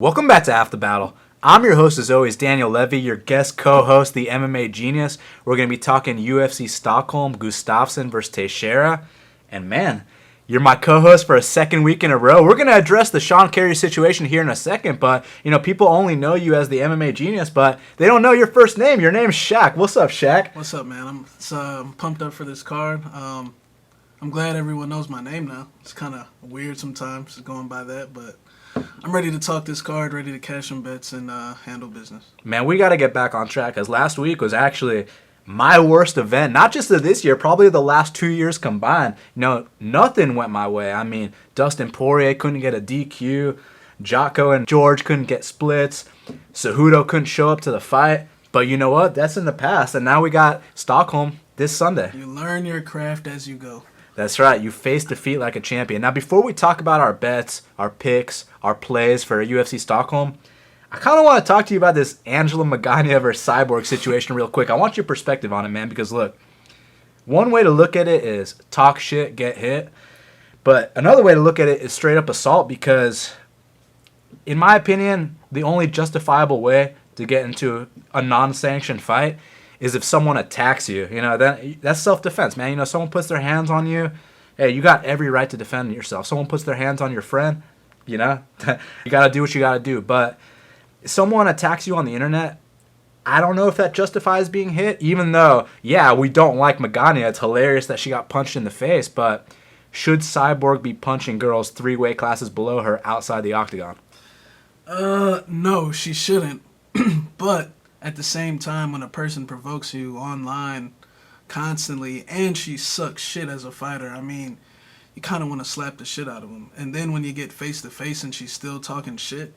Welcome back to Half the Battle. I'm your host, as always, Daniel Levi, your guest co-host, the MMA Genius. We're going to be talking UFC Stockholm, Gustafsson versus Teixeira. And man, you're my co-host for a second week in a row. We're going to address the Sean Carey situation here in a second, but, people only know you as the MMA Genius, but they don't know your first name. Your name's Shaq. What's up, Shaq? What's up, man? I'm pumped up for this card. I'm glad everyone knows my name now. It's kind of weird sometimes going by that, but I'm ready to talk this card, ready to cash some bets and handle business. Man, we got to get back on track because last week was actually my worst event, not just of this year, probably the last 2 years combined. Nothing went my way. I mean, Dustin Poirier couldn't get a DQ. Jocko and George couldn't get splits. Cejudo couldn't show up to the fight. But you know what? That's in the past. And now we got Stockholm this Sunday. You learn your craft as you go. That's right. You face defeat like a champion. Now, before we talk about our bets, our picks, our plays for UFC Stockholm, I kind of want to talk to you about this Angela Magana versus Cyborg situation real quick. I want your perspective on it, man, because look, one way to look at it is talk shit, get hit. But another way to look at it is straight up assault because, in my opinion, the only justifiable way to get into a non-sanctioned fight is if someone attacks you. That's self-defense, man. Someone puts their hands on you. Hey, you got every right to defend yourself. Someone puts their hands on your friend, you got to do what you got to do. But if someone attacks you on the internet, I don't know if that justifies being hit, even though, yeah, we don't like Magana. It's hilarious that she got punched in the face, but should Cyborg be punching girls 3 weight classes below her outside the octagon? No, she shouldn't. But at the same time, when a person provokes you online constantly and she sucks shit as a fighter, I mean, you kind of want to slap the shit out of them. And then when you get face-to-face and she's still talking shit,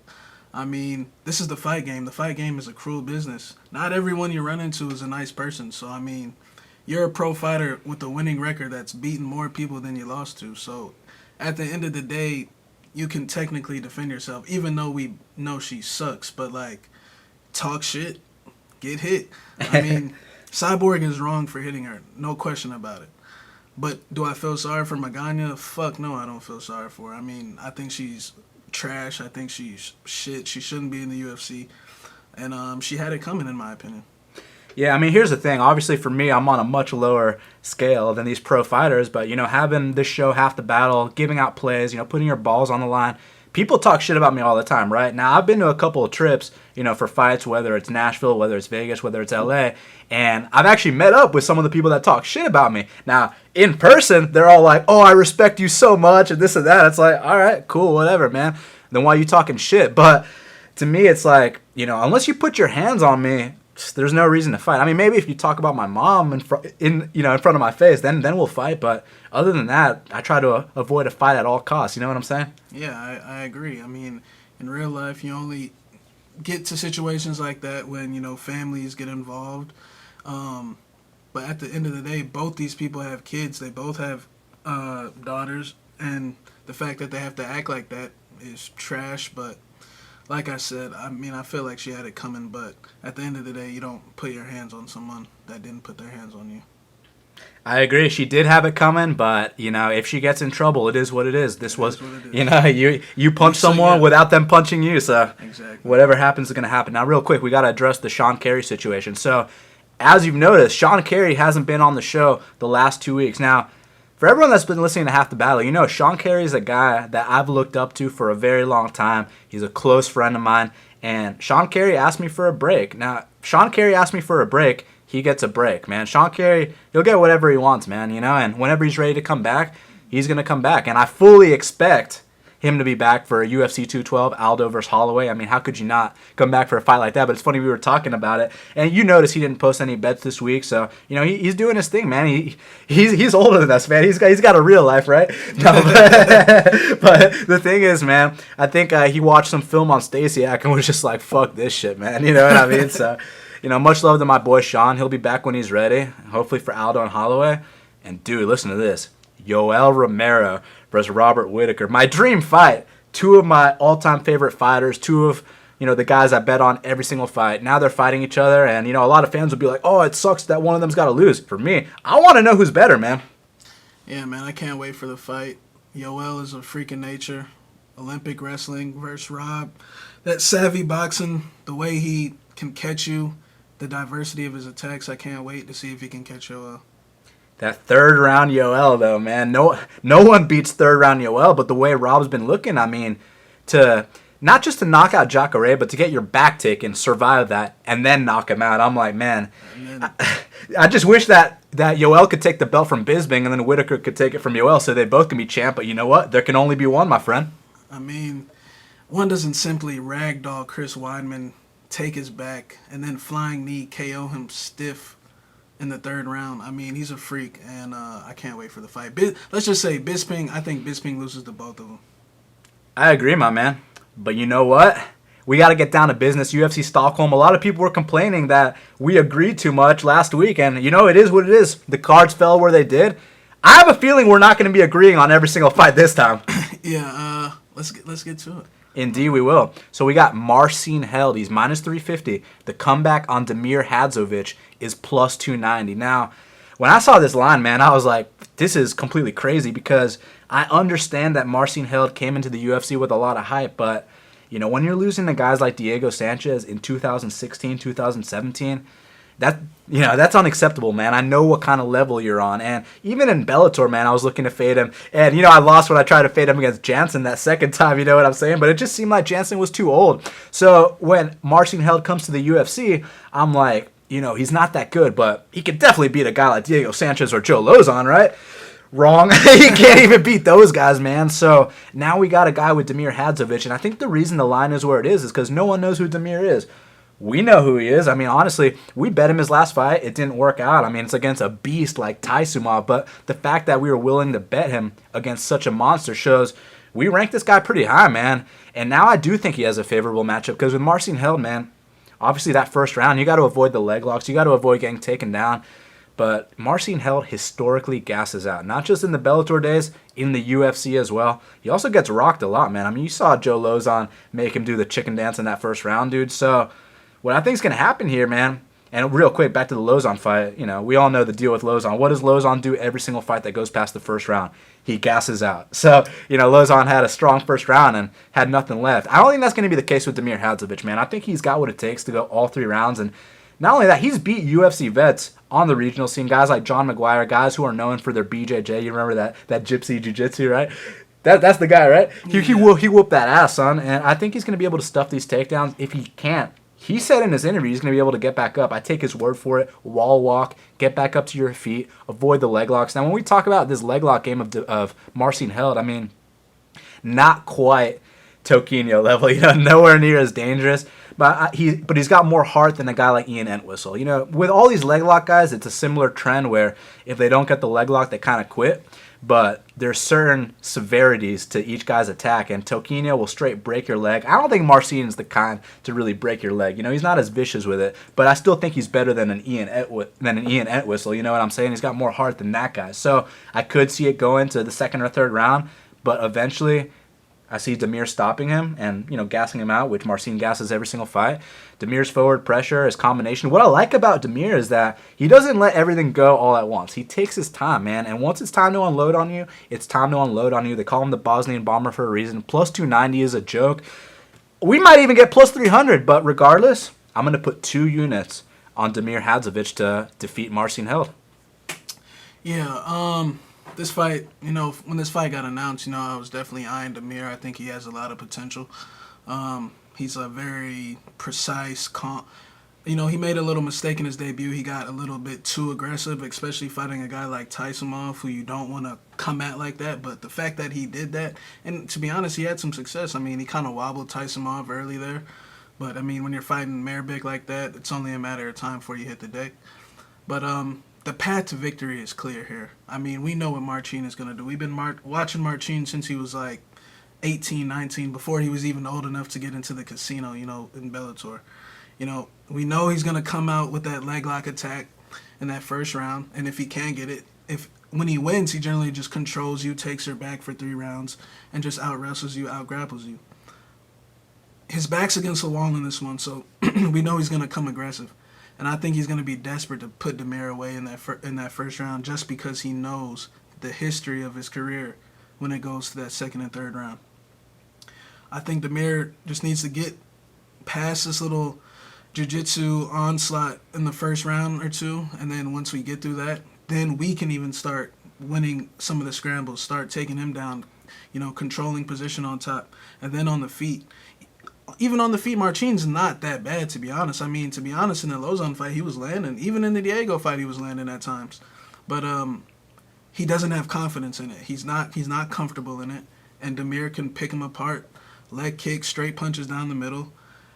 I mean, this is the fight game. The fight game is a cruel business. Not everyone you run into is a nice person. So, I mean, you're a pro fighter with a winning record that's beaten more people than you lost to. So, at the end of the day, you can technically defend yourself, even though we know she sucks. But, talk shit, get hit. I mean, Cyborg is wrong for hitting her. No question about it. But do I feel sorry for Magana? Fuck no, I don't feel sorry for her. I mean, I think she's trash. I think she's shit. She shouldn't be in the UFC. And she had it coming, in my opinion. Yeah, I mean, here's the thing. Obviously, for me, I'm on a much lower scale than these pro fighters. But, having this show, Half the Battle, giving out plays, putting your balls on the line, people talk shit about me all the time, right? Now, I've been to a couple of trips, for fights, whether it's Nashville, whether it's Vegas, whether it's LA, and I've actually met up with some of the people that talk shit about me. Now, in person, they're all like, oh, I respect you so much, and this and that. It's like, all right, cool, whatever, man. Then why are you talking shit? But to me, it's like, unless you put your hands on me, there's no reason to fight. I mean, maybe if you talk about my mom in front of my face, then we'll fight. But other than that, I try to avoid a fight at all costs. You know what I'm saying? Yeah, I agree. I mean, in real life, you only get to situations like that when, families get involved. But at the end of the day, both these people have kids. They both have daughters. And the fact that they have to act like that is trash. But like I said, I mean, I feel like she had it coming. But at the end of the day, you don't put your hands on someone that didn't put their hands on you. I agree. She did have it coming, but, if she gets in trouble, it is what it is. This was, you punch someone without them punching you, so exactly. Whatever happens is going to happen. Now, real quick, we got to address the Sean Carey situation. So, as you've noticed, Sean Carey hasn't been on the show the last 2 weeks. Now, for everyone that's been listening to Half the Battle, Sean Carey is a guy that I've looked up to for a very long time. He's a close friend of mine, and Sean Carey asked me for a break. Now, Sean Carey asked me for a break. He gets a break, man. Sean Carey, he'll get whatever he wants, man, and whenever he's ready to come back, he's going to come back. And I fully expect him to be back for UFC 212, Aldo versus Holloway. I mean, how could you not come back for a fight like that? But it's funny, we were talking about it, and you notice he didn't post any bets this week, so, he's doing his thing, man. He's older than us, man. He's got a real life, right? No, but the thing is, man, I think he watched some film on Stasiak and was just like, fuck this shit, man. You know what I mean? So, much love to my boy Sean. He'll be back when he's ready, hopefully for Aldo and Holloway. And, dude, listen to this. Yoel Romero versus Robert Whittaker. My dream fight. 2 of my all-time favorite fighters. 2 of, the guys I bet on every single fight. Now they're fighting each other. And, a lot of fans will be like, oh, it sucks that one of them's got to lose. For me, I want to know who's better, man. Yeah, man, I can't wait for the fight. Yoel is a freak of nature. Olympic wrestling versus Rob. that savvy boxing, the way he can catch you, the diversity of his attacks. I can't wait to see if he can catch Yoel. That third round Yoel, though, man. No one beats third round Yoel, but the way Rob's been looking, I mean, to not just to knock out Jacare, but to get your back taken, survive that, and then knock him out. I'm like, man, I just wish that Yoel could take the belt from Bisping and then Whitaker could take it from Yoel so they both can be champ. But you know what? There can only be one, my friend. I mean, one doesn't simply ragdoll Chris Weidman, take his back, and then flying knee KO him stiff in the third round. I mean, he's a freak, and I can't wait for the fight. Let's just say Bisping, I think Bisping loses to both of them. I agree, my man. But you know what? We got to get down to business. UFC Stockholm. A lot of people were complaining that we agreed too much last week, and you know, it is what it is. The cards fell where they did. I have a feeling we're not going to be agreeing on every single fight this time. Yeah, let's get to it. Indeed, we will. So we got Marcin Held. He's minus 350. The comeback on Damir Hadzovic is plus 290. Now, when I saw this line, man, I was like, this is completely crazy because I understand that Marcin Held came into the UFC with a lot of hype, but you know, when you're losing to guys like Diego Sanchez in 2016, 2017, that's unacceptable, man. I know what kind of level you're on. And even in Bellator, man, I was looking to fade him. And, you know, I lost when I tried to fade him against Jansen that second time, you know what I'm saying? But it just seemed like Jansen was too old. So when Marcin Held comes to the UFC, I'm like, you know, he's not that good, but he could definitely beat a guy like Diego Sanchez or Joe Lozon, right? Wrong. He can't even beat those guys, man. So now we got a guy with Damir Hadzovic, and I think the reason the line is where it is because no one knows who Damir is. We know who he is. I mean, honestly, we bet him his last fight. It didn't work out. I mean, it's against a beast like Taisumov, but the fact that we were willing to bet him against such a monster shows we ranked this guy pretty high, man. And now I do think he has a favorable matchup because with Marcin Held, man, obviously that first round, you got to avoid the leg locks. You got to avoid getting taken down. But Marcin Held historically gasses out, not just in the Bellator days, in the UFC as well. He also gets rocked a lot, man. I mean, you saw Joe Lozon make him do the chicken dance in that first round, dude. So what I think is going to happen here, man, and real quick, back to the Lozon fight, you know, we all know the deal with Lozon. What does Lozon do every single fight that goes past the first round? He gasses out. So, you know, Lozon had a strong first round and had nothing left. I don't think that's going to be the case with Damir Hadzovic, man. I think he's got what it takes to go all 3 rounds. And not only that, he's beat UFC vets on the regional scene, guys like John McGuire, guys who are known for their BJJ. You remember that gypsy jiu-jitsu, right? That's the guy, right? He whooped that ass, son. And I think he's going to be able to stuff these takedowns. If he can't, he said in his interview he's going to be able to get back up. I take his word for it. Wall walk, get back up to your feet, avoid the leg locks. Now, when we talk about this leg lock game of Marcin Held, I mean, not quite Toquinho level, you know, nowhere near as dangerous. But he's got more heart than a guy like Ian Entwistle. You know, with all these leg lock guys, it's a similar trend where if they don't get the leg lock, they kind of quit. But there's certain severities to each guy's attack, and Toquinho will straight break your leg. I don't think Marcin's the kind to really break your leg. You know, he's not as vicious with it, but I still think he's better than an Ian Entwistle. You know what I'm saying? He's got more heart than that guy. So I could see it going to the second or third round, but eventually I see Damir stopping him and, you know, gassing him out, which Marcin gasses every single fight. Damir's forward pressure, his combination. What I like about Damir is that he doesn't let everything go all at once. He takes his time, man. And once it's time to unload on you, it's time to unload on you. They call him the Bosnian Bomber for a reason. Plus 290 is a joke. We might even get plus 300, but regardless, I'm going to put 2 units on Damir Hadzovic to defeat Marcin Held. Yeah, this fight, you know, when this fight got announced, you know, I was definitely eyeing Damir. I think he has a lot of potential. He's a very precise, you know, he made a little mistake in his debut. He got a little bit too aggressive, especially fighting a guy like Taisumov, who you don't want to come at like that. But the fact that he did that, and to be honest, he had some success. I mean, he kind of wobbled Taisumov early there. But, I mean, when you're fighting Marbek like that, it's only a matter of time before you hit the deck. But, the path to victory is clear here. I mean, we know what Marcin is going to do. We've been watching Marcin since he was like 18, 19, before he was even old enough to get into the casino, you know, in Bellator. You know, we know he's going to come out with that leg lock attack in that first round, and if he can get it, when he wins, he generally just controls you, takes her back for 3 rounds, and just out-wrestles you, out-grapples you. His back's against the wall in this one, so we know he's going to come aggressive. And I think he's going to be desperate to put Damir away in that first round just because he knows the history of his career when it goes to that second and third round. I think Damir just needs to get pass this little jiu-jitsu onslaught in the first round or two, and then once we get through that, then we can even start winning some of the scrambles, start taking him down, controlling position on top, and then on the feet. Even on the feet, Marcin's not that bad, to be honest. I mean, to be honest, in the Lozon fight, he was landing. Even in the Diego fight, he was landing at times. But he doesn't have confidence in it. He's not comfortable in it. And Demir can pick him apart, leg kicks, straight punches down the middle.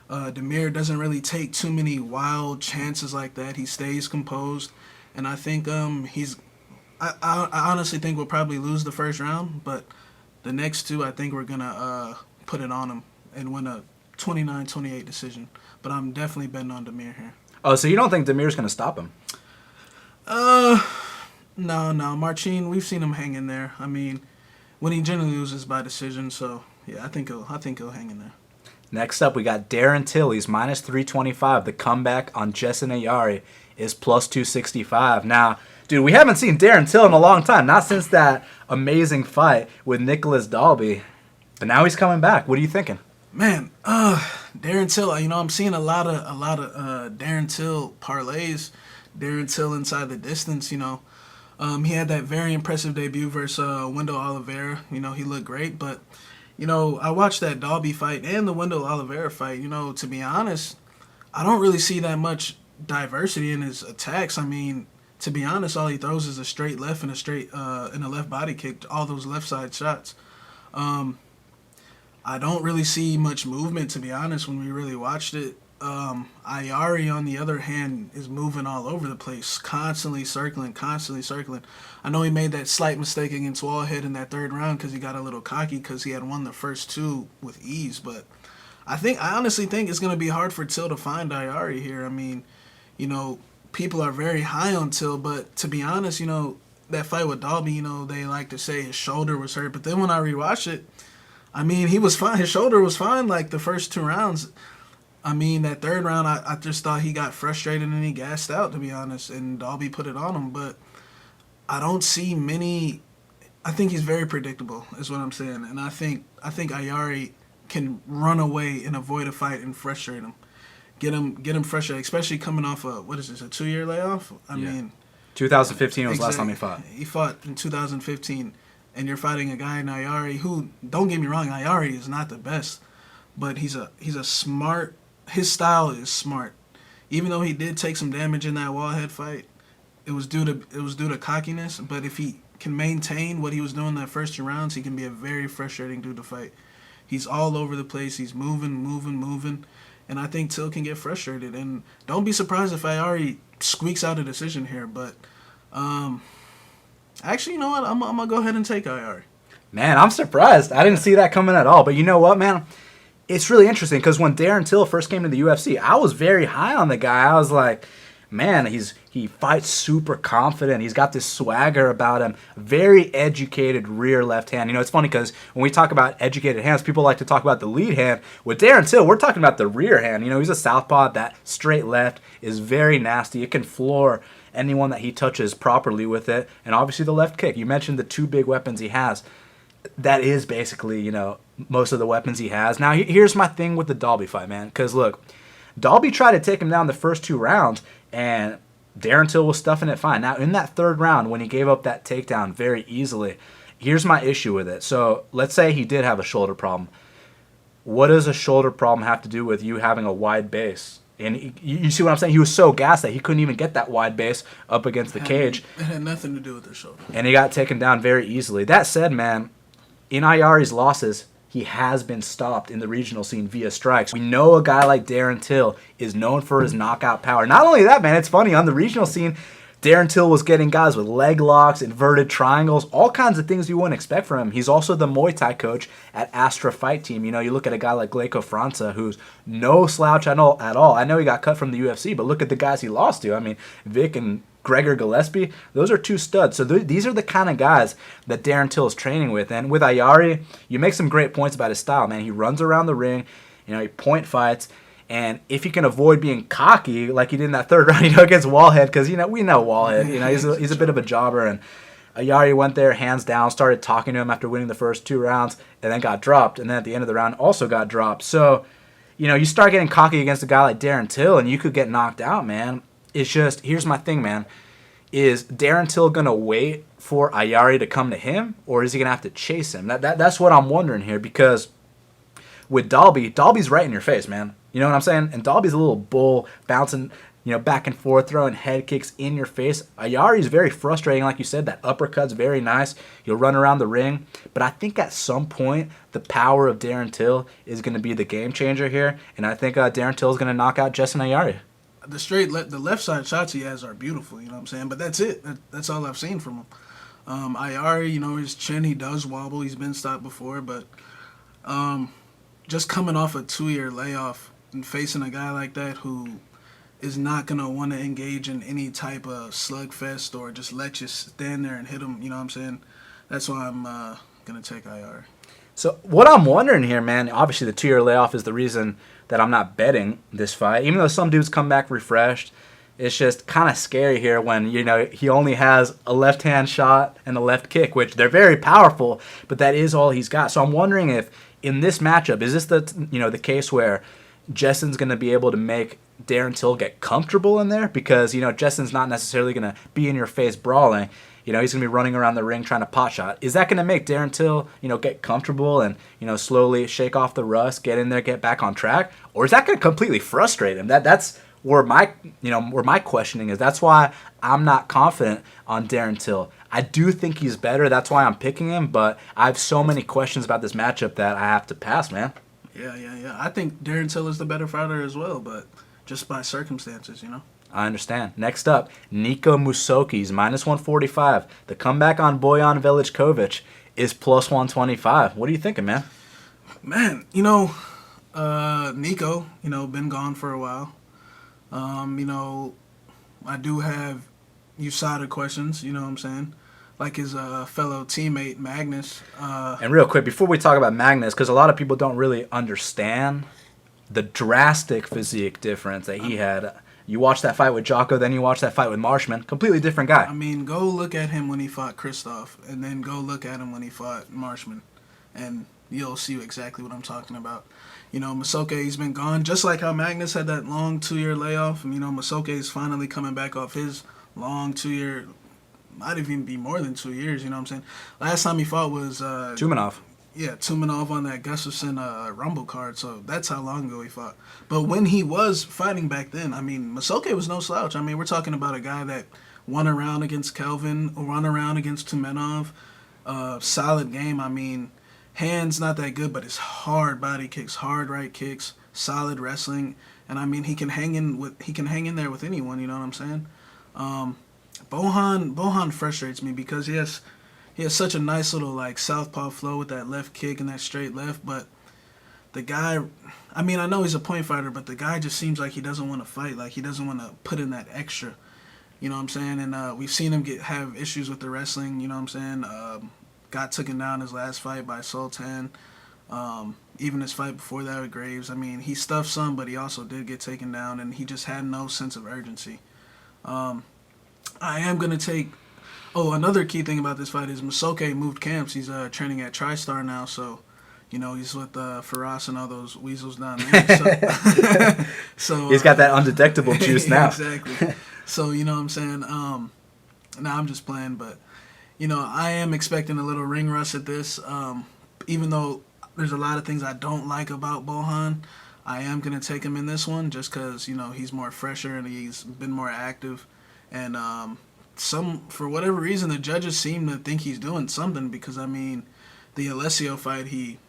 Demir doesn't really take too many wild chances like that. He stays composed, and I think I honestly think we'll probably lose the first round, but the next two I think we're gonna put it on him and win a 29-28 decision. But I'm definitely betting on Demir here. Oh, so you don't think Demir's gonna stop him? No, Marcin, we've seen him hang in there. I mean, when he generally loses by decision, so yeah, I think he'll hang in there. Next up, we got Darren Till. He's minus 325. The comeback on Jessen Ayari is plus 265. Now, dude, we haven't seen Darren Till in a long time. Not since that amazing fight with Nicholas Dalby. But now he's coming back. What are you thinking? Man, Darren Till. I'm seeing a lot of Darren Till parlays. Darren Till inside the distance. He had that very impressive debut versus Wendell Oliveira. He looked great, but. I watched that Dalby fight and the Wendell Oliveira fight. To be honest, I don't really see that much diversity in his attacks. I mean, to be honest, all he throws is a straight left and a left body kick, all those left side shots. I don't really see much movement, to be honest, when we really watched it. Ayari, on the other hand, is moving all over the place, constantly circling. I know he made that slight mistake against Wallhead in that third round because he got a little cocky because he had won the first two with ease. But I honestly think it's going to be hard for Till to find Ayari here. I mean, people are very high on Till, but to be honest, that fight with Dalby, they like to say his shoulder was hurt. But then when I rewatched it, I mean, he was fine. His shoulder was fine like the first two rounds. I mean, that third round, I just thought he got frustrated and he gassed out, to be honest, and Dalby put it on him. But I don't see many. I think he's very predictable, is what I'm saying, and I think Ayari can run away and avoid a fight and frustrate him, get him frustrated, especially coming off a 2-year layoff. I mean, 2015 was the last time he fought. He fought in 2015, and you're fighting a guy in Ayari who, don't get me wrong, Ayari is not the best, but he's a smart. His style is smart. Even though he did take some damage in that Wallhead fight, it was due to cockiness. But if he can maintain what he was doing that first two rounds, he can be a very frustrating dude to fight. He's all over the place. He's moving, and I think Till can get frustrated. And don't be surprised if Ayari squeaks out a decision here. But actually, you know what? I'm gonna go ahead and take Ayari. Man, I'm surprised. I didn't see that coming at all. But you know what, man? It's really interesting because when Darren Till first came to the UFC, I was very high on the guy. I was like, man, he fights super confident. He's got this swagger about him. Very educated rear left hand. It's funny because when we talk about educated hands, people like to talk about the lead hand. With Darren Till, we're talking about the rear hand. He's a southpaw. That straight left is very nasty. It can floor anyone that he touches properly with it. And obviously the left kick. You mentioned the two big weapons he has. That is basically, most of the weapons he has. Now, here's my thing with the Dalby fight, man. Because, look, Dalby tried to take him down the first two rounds, and Darren Till was stuffing it fine. Now, in that third round, when he gave up that takedown very easily, here's my issue with it. So, let's say he did have a shoulder problem. What does a shoulder problem have to do with you having a wide base? And you see what I'm saying? He was so gassed that he couldn't even get that wide base up against the cage. It had nothing to do with the shoulder. And he got taken down very easily. That said, man, in Ayari's losses, he has been stopped in the regional scene via strikes. We know a guy like Darren Till is known for his knockout power. Not only that, man, it's funny. On the regional scene, Darren Till was getting guys with leg locks, inverted triangles, all kinds of things you wouldn't expect from him. He's also the Muay Thai coach at Astra Fight Team. You look at a guy like Gleyko Franca, who's no slouch at all. I know he got cut from the UFC, but look at the guys he lost to. I mean, Vic and Gregor Gillespie, those are two studs. So these are the kind of guys that Darren Till is training with. And with Ayari, you make some great points about his style, man. He runs around the ring, he point fights. And if he can avoid being cocky like he did in that third round, against Wallhead, because, we know Wallhead, he's a bit of a jobber. And Ayari went there, hands down, started talking to him after winning the first two rounds, and then got dropped. And then at the end of the round, also got dropped. So, you start getting cocky against a guy like Darren Till, and you could get knocked out, man. It's just, here's my thing, man. Is Darren Till going to wait for Ayari to come to him, or is he going to have to chase him? That's what I'm wondering here, because with Dalby's right in your face, man. You know what I'm saying? And Dalby's a little bull, bouncing, back and forth, throwing head kicks in your face. Ayari's very frustrating, like you said. That uppercut's very nice. He'll run around the ring. But I think at some point, the power of Darren Till is going to be the game changer here. And I think Darren Till is going to knock out Justin Ayari. The left side shots he has are beautiful, you know what I'm saying? But that's it. That's all I've seen from him. Ayari, his chin, he does wobble. He's been stopped before. But just coming off a 2-year layoff and facing a guy like that who is not going to want to engage in any type of slugfest or just let you stand there and hit him, you know what I'm saying? That's why I'm going to take IR. So what I'm wondering here, man, obviously the 2-year layoff is the reason that I'm not betting this fight. Even though some dudes come back refreshed, it's just kind of scary here when, he only has a left-hand shot and a left kick, which they're very powerful, but that is all he's got. So I'm wondering if in this matchup, is this the case where Justin's going to be able to make Darren Till get comfortable in there? Because, Justin's not necessarily going to be in your face brawling. He's going to be running around the ring trying to pot shot. Is that going to make Darren Till, get comfortable and, slowly shake off the rust, get in there, get back on track? Or is that going to completely frustrate him? That's where my questioning is. That's why I'm not confident on Darren Till. I do think he's better. That's why I'm picking him. But I have so many questions about this matchup that I have to pass, man. Yeah. I think Darren Till is the better fighter as well, but just by circumstances, I understand. Next up, Niko Musoki's -145. The comeback on Bojan Velickovic is +125. What are you thinking, man? Man, Niko, been gone for a while. I do have USADA questions, you know what I'm saying? Like his fellow teammate, Magnus. And real quick, before we talk about Magnus, because a lot of people don't really understand the drastic physique difference that he had. You watch that fight with Jocko, then you watch that fight with Marshman. Completely different guy. I mean, go look at him when he fought Christoph, and then go look at him when he fought Marshman, and you'll see exactly what I'm talking about. Musoke, he's been gone, just like how Magnus had that long 2-year layoff. And, Musoke is finally coming back off his long 2-year, might even be more than 2 years, you know what I'm saying? Last time he fought was Tumanov. Yeah, Tumanov on that Gustafsson Rumble card, so that's how long ago he fought. But when he was fighting back then, I mean, Musoke was no slouch. I mean, we're talking about a guy that won a round against Kelvin, won a round against Tumenov. Solid game. I mean, hands not that good, but it's hard body kicks, hard right kicks, solid wrestling, and I mean he can hang in there with anyone. You know what I'm saying? Bohan frustrates me because he has such a nice little like southpaw flow with that left kick and that straight left, but the guy, I mean, I know he's a point fighter, but the guy just seems like he doesn't want to fight, like he doesn't want to put in that extra. You know what I'm saying? And we've seen him have issues with the wrestling. You know what I'm saying? Got taken down his last fight by Sultan. Even his fight before that with Graves. I mean, he stuffed some, but he also did get taken down, and he just had no sense of urgency. I am going to take... Oh, another key thing about this fight is Musoke moved camps. He's training at TriStar now, so... he's with Faraz and all those weasels down there. So he's got that undetectable juice now. Exactly. So, you know what I'm saying? Now I'm just playing, but... I am expecting a little ring rust at this. Even though there's a lot of things I don't like about Bohan, I am going to take him in this one just because, he's more fresher and he's been more active. And for whatever reason, the judges seem to think he's doing something because, I mean, the Alessio fight, he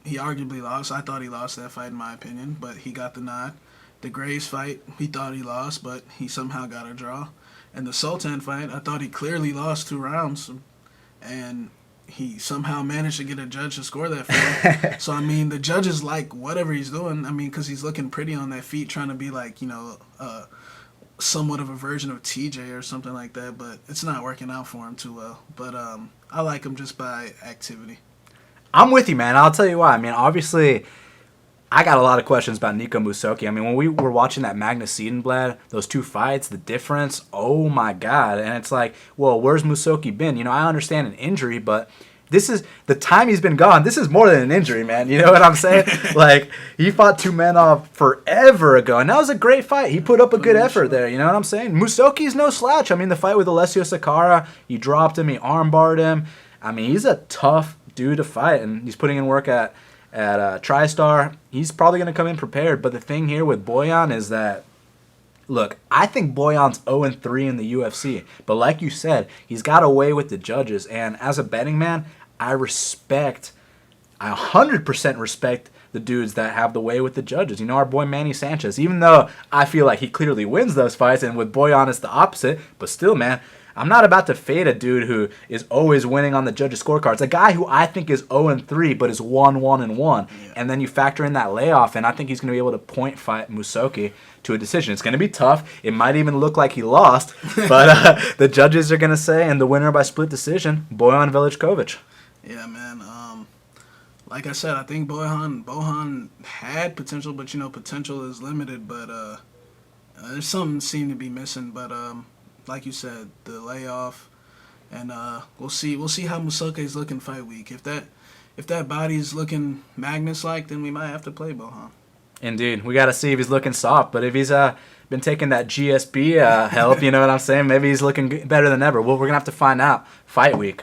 arguably lost. I thought he lost that fight in my opinion, but he got the nod. The Graves fight, he thought he lost, but he somehow got a draw. And the Sultan fight, I thought he clearly lost 2 rounds, and he somehow managed to get a judge to score that fight. So, I mean, the judges like whatever he's doing. I mean, because he's looking pretty on that feet, trying to be like, somewhat of a version of TJ or something like that, but it's not working out for him too well. But I like him just by activity. I'm with you, man. I'll tell you why. I mean, obviously... I got a lot of questions about Niko Musoke. I mean, when we were watching that Magnus Siedenblad, those 2 fights, the difference, oh my God. And it's like, well, where's Musoke been? I understand an injury, but this is the time he's been gone. This is more than an injury, man. You know what I'm saying? Like, he fought Tumenov forever ago, and that was a great fight. He put up a good effort there. You know what I'm saying? Musoki's no slouch. I mean, the fight with Alessio Sakara, he dropped him, he armbarred him. I mean, he's a tough dude to fight, and he's putting in work at TriStar. He's probably going to come in prepared. But the thing here with Bojan is that, look, I think Bojan's 0-3 in the UFC. But like you said, he's got away with the judges. And as a betting man, I 100% respect the dudes that have the way with the judges. You know, our boy Manny Sanchez, even though I feel like he clearly wins those fights, and with Bojan it's the opposite, but still, man, I'm not about to fade a dude who is always winning on the judges' scorecards. A guy who I think is 0-3 but is 1-1-1. Yeah. And then you factor in that layoff, and I think he's going to be able to point fight Musoki to a decision. It's going to be tough. It might even look like he lost, but the judges are going to say, and the winner by split decision, Bojan Velichkovic. Yeah, man. Like I said, I think Bojan had potential, but, you know, potential is limited. But there's something seemed to be missing. But like you said, the layoff, and we'll see how Musoki's looking fight week. If that body's looking Magnus-like, then we might have to play Bojan. Indeed. We got to see if he's looking soft. But if he's been taking that GSP help, you know what I'm saying? Maybe he's looking better than ever. Well, we're going to have to find out fight week.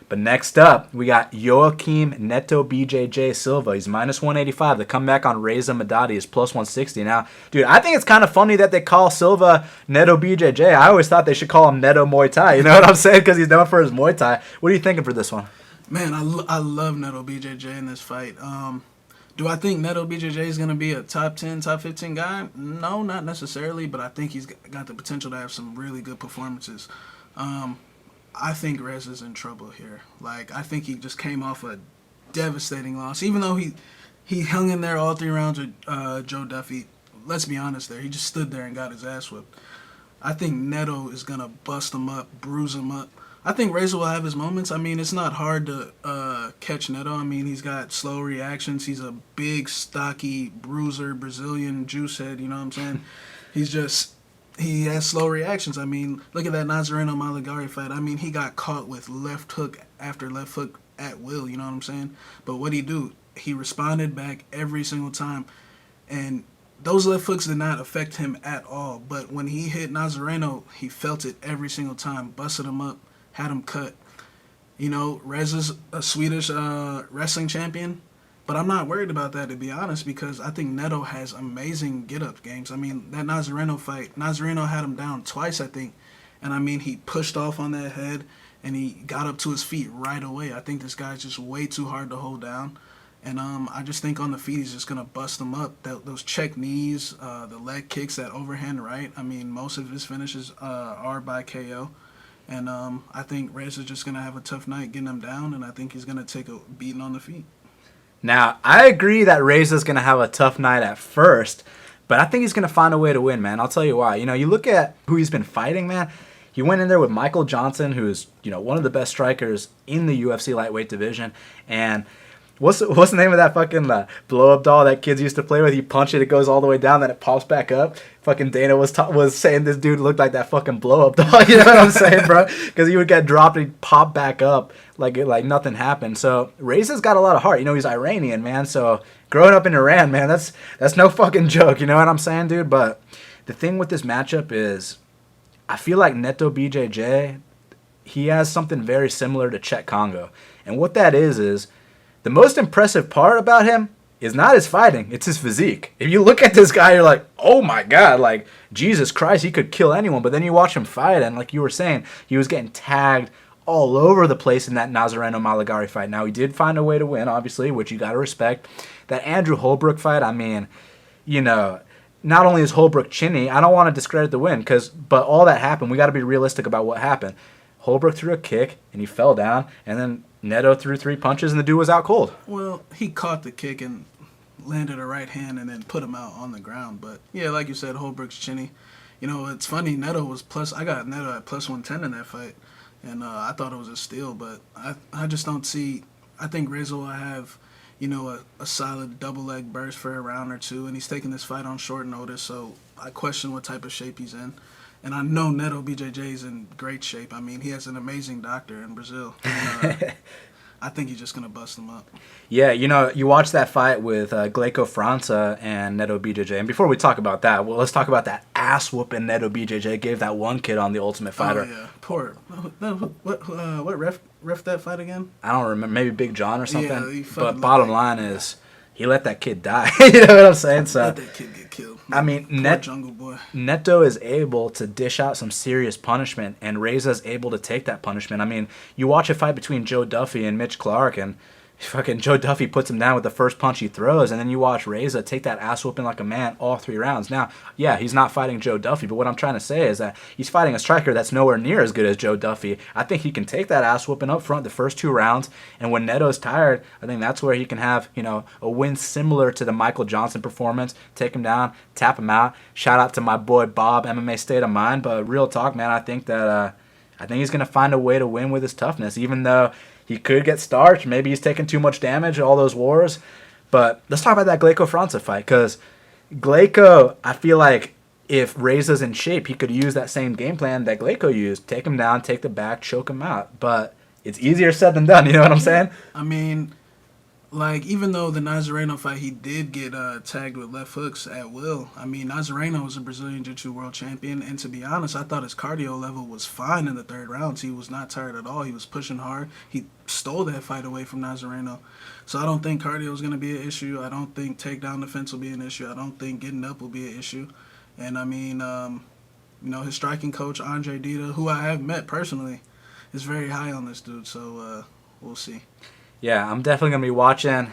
But next up, we got Joaquim Neto BJJ Silva. He's -185. The comeback on Reza Madadi is +160. Now, dude, I think it's kind of funny that they call Silva Neto BJJ. I always thought they should call him Neto Muay Thai. You know what I'm saying? Because he's known for his Muay Thai. What are you thinking for this one? Man, I love Neto BJJ in this fight. Do I think Neto BJJ is going to be a top 10, top 15 guy? No, not necessarily, but I think he's got the potential to have some really good performances. I think Rez is in trouble here. Like, I think he just came off a devastating loss. Even though he hung in there all 3 rounds with Joe Duffy, let's be honest there, he just stood there and got his ass whipped. I think Neto is going to bust him up, bruise him up. I think Reza will have his moments. I mean, it's not hard to catch Neto. I mean, he's got slow reactions. He's a big, stocky, bruiser, Brazilian juice head, you know what I'm saying? He has slow reactions. I mean, look at that Nazareno Malagari fight. I mean, he got caught with left hook after left hook at will, you know what I'm saying? But what'd he do? He responded back every single time. And those left hooks did not affect him at all. But when he hit Nazareno, he felt it every single time. Busted him up, had him cut. You know, Reza's a Swedish wrestling champion. But I'm not worried about that, to be honest, because I think Neto has amazing get-up games. I mean, that Nazareno fight, Nazareno had him down twice, I think. And, I mean, he pushed off on that head, and he got up to his feet right away. I think this guy's just way too hard to hold down. And I just think on the feet he's just going to bust him up. Those check knees, the leg kicks, that overhand right. I mean, most of his finishes are by KO. And I think Rez is just going to have a tough night getting him down, and I think he's going to take a beating on the feet. Now, I agree that Reza's going to have a tough night at first, but I think he's going to find a way to win, man. I'll tell you why. You know, you look at who he's been fighting, man. He went in there with Michael Johnson, who's, you know, one of the best strikers in the UFC lightweight division. And what's the name of that fucking blow-up doll that kids used to play with? You punch it, it goes all the way down, then it pops back up. Fucking Dana was saying this dude looked like that fucking blow-up doll. You know what I'm saying, bro? Because he would get dropped and he'd pop back up like nothing happened. So Reza's got a lot of heart. You know, he's Iranian, man. So growing up in Iran, man, that's no fucking joke. You know what I'm saying, dude? But the thing with this matchup is I feel like Neto BJJ, he has something very similar to Czech Congo. And what that is the most impressive part about him is not his fighting, it's his physique. If you look at this guy, you're like, oh my God, like, Jesus Christ, he could kill anyone. But then you watch him fight, and like you were saying, he was getting tagged all over the place in that Nazareno Malagari fight. Now, he did find a way to win, obviously, which you got to respect. That Andrew Holbrook fight, I mean, you know, not only is Holbrook chinny, I don't want to discredit the win, but all that happened, we got to be realistic about what happened. Holbrook threw a kick, and he fell down, and then Neto threw 3 punches, and the dude was out cold. Well, he caught the kick and landed a right hand and then put him out on the ground. But, yeah, like you said, Holbrook's chinny. You know, it's funny, Neto was I got Neto at +110 in that fight, and I thought it was a steal, but I just don't see. I think Reza will have, you know, a solid double-leg burst for a round or two, and he's taking this fight on short notice, so I question what type of shape he's in. And I know Neto BJJ is in great shape. I mean, he has an amazing doctor in Brazil. And, I think he's just going to bust him up. Yeah, you watch that fight with Glaico França and Neto BJJ. And before we talk about that, well, let's talk about that ass whooping Neto BJJ gave that one kid on The Ultimate Fighter. Oh, yeah. Poor. What ref that fight again? I don't remember. Maybe Big John or something. Yeah, but bottom line is, he let that kid die. You know what I'm saying? So let that kid get killed. I mean, Jungle Boy. Neto is able to dish out some serious punishment, and Reza's able to take that punishment. I mean, you watch a fight between Joe Duffy and Mitch Clark, and fucking Joe Duffy puts him down with the first punch he throws, and then you watch Reza take that ass whooping like a man all 3 rounds. Now, yeah, he's not fighting Joe Duffy, but what I'm trying to say is that he's fighting a striker that's nowhere near as good as Joe Duffy. I think he can take that ass whooping up front the first 2 rounds, and when Neto's tired, I think that's where he can have, a win similar to the Michael Johnson performance. Take him down, tap him out. Shout out to my boy Bob, MMA State of Mind, but real talk, man, I think he's going to find a way to win with his toughness, even though he could get starched. Maybe he's taking too much damage, all those wars. But let's talk about that Glaico França fight, because Glaico, I feel like if Reza's in shape, he could use that same game plan that Glaico used. Take him down, take the back, choke him out. But it's easier said than done, you know what I'm saying? I mean, even though the Nazareno fight, he did get tagged with left hooks at will. I mean, Nazareno was a Brazilian Jiu-Jitsu world champion, and to be honest, I thought his cardio level was fine in the 3rd rounds. He was not tired at all. He was pushing hard. He stole that fight away from Nazareno. So I don't think cardio is going to be an issue. I don't think takedown defense will be an issue. I don't think getting up will be an issue. And, I mean, his striking coach, Andre Dita, who I have met personally, is very high on this dude. So we'll see. Yeah, I'm definitely going to be watching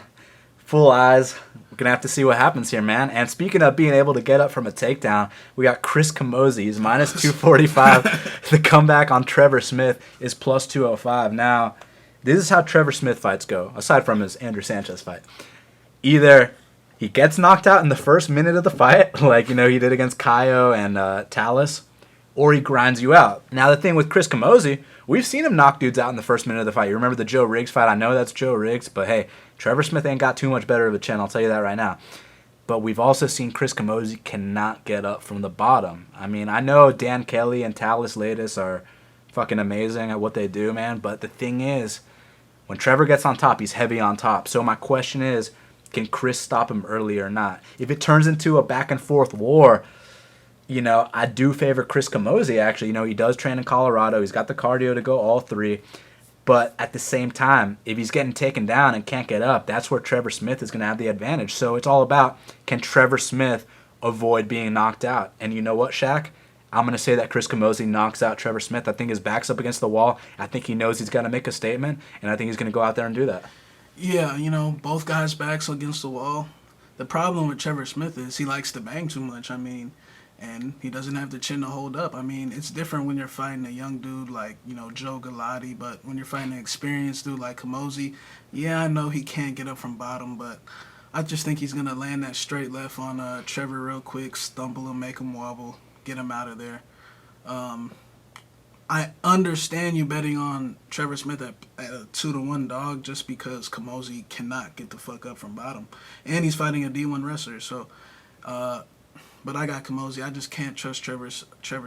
full eyes. We're going to have to see what happens here, man. And speaking of being able to get up from a takedown, we got Chris Camozzi. He's minus 245. The comeback on Trevor Smith is plus 205. Now, this is how Trevor Smith fights go, aside from his Andrew Sanchez fight. Either he gets knocked out in the first minute of the fight, like he did against Caio and Talus, or he grinds you out. Now, the thing with Chris Camozzi, we've seen him knock dudes out in the first minute of the fight. You remember the Joe Riggs fight? I know that's Joe Riggs, but hey, Trevor Smith ain't got too much better of a chin, I'll tell you that right now. But we've also seen Chris Camozzi cannot get up from the bottom. I mean, I know Dan Kelly and Talus Latis are fucking amazing at what they do, man, but the thing is, when Trevor gets on top, he's heavy on top. So my question is, can Chris stop him early or not? If it turns into a back-and-forth war, I do favor Chris Camozzi, actually. He does train in Colorado. He's got the cardio to go all 3. But at the same time, if he's getting taken down and can't get up, that's where Trevor Smith is going to have the advantage. So it's all about, can Trevor Smith avoid being knocked out? And you know what, Shaq? I'm going to say that Chris Camozzi knocks out Trevor Smith. I think his back's up against the wall. I think he knows he's got to make a statement, and I think he's going to go out there and do that. Yeah, both guys' backs against the wall. The problem with Trevor Smith is he likes to bang too much. I mean, and he doesn't have the chin to hold up. I mean, it's different when you're fighting a young dude like, Joe Galati, but when you're fighting an experienced dude like Camozzi, yeah, I know he can't get up from bottom, but I just think he's going to land that straight left on Trevor real quick, stumble him, make him wobble, get him out of there. I understand you betting on Trevor Smith at a 2-1 dog just because Camozzi cannot get the fuck up from bottom. And he's fighting a D1 wrestler, so... But I got Camozzi. I just can't trust Trevor's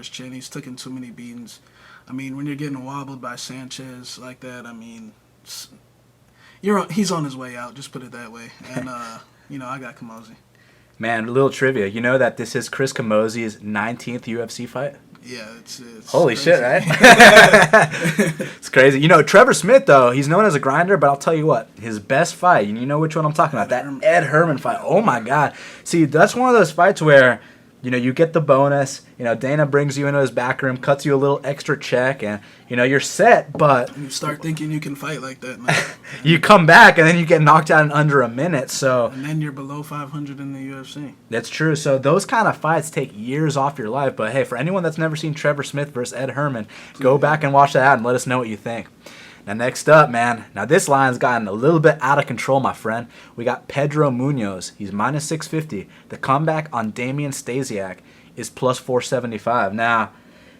chin. He's taken too many beatings. I mean, when you're getting wobbled by Sanchez like that, I mean, he's on his way out. Just put it that way. And I got Camozzi. Man, a little trivia. You know that this is Chris Camozzi's 19th UFC fight? Yeah, it's holy crazy. Shit, right? It's crazy. Trevor Smith, though, he's known as a grinder, but I'll tell you what, his best fight, and you know which one I'm talking about, that Ed Herman fight. Oh, my God. See, that's one of those fights where, you get the bonus, Dana brings you into his back room, cuts you a little extra check, and, you're set, but... You start thinking you can fight like that, man. You come back, and then you get knocked out in under a minute, so... And then you're below 500 in the UFC. That's true. So those kind of fights take years off your life, but hey, for anyone that's never seen Trevor Smith versus Ed Herman, go back and watch that out and let us know what you think. Now, next up, man. Now, this line's gotten a little bit out of control, my friend. We got Pedro Munoz. He's minus 650. The comeback on Damian Stasiak is plus 475. Now,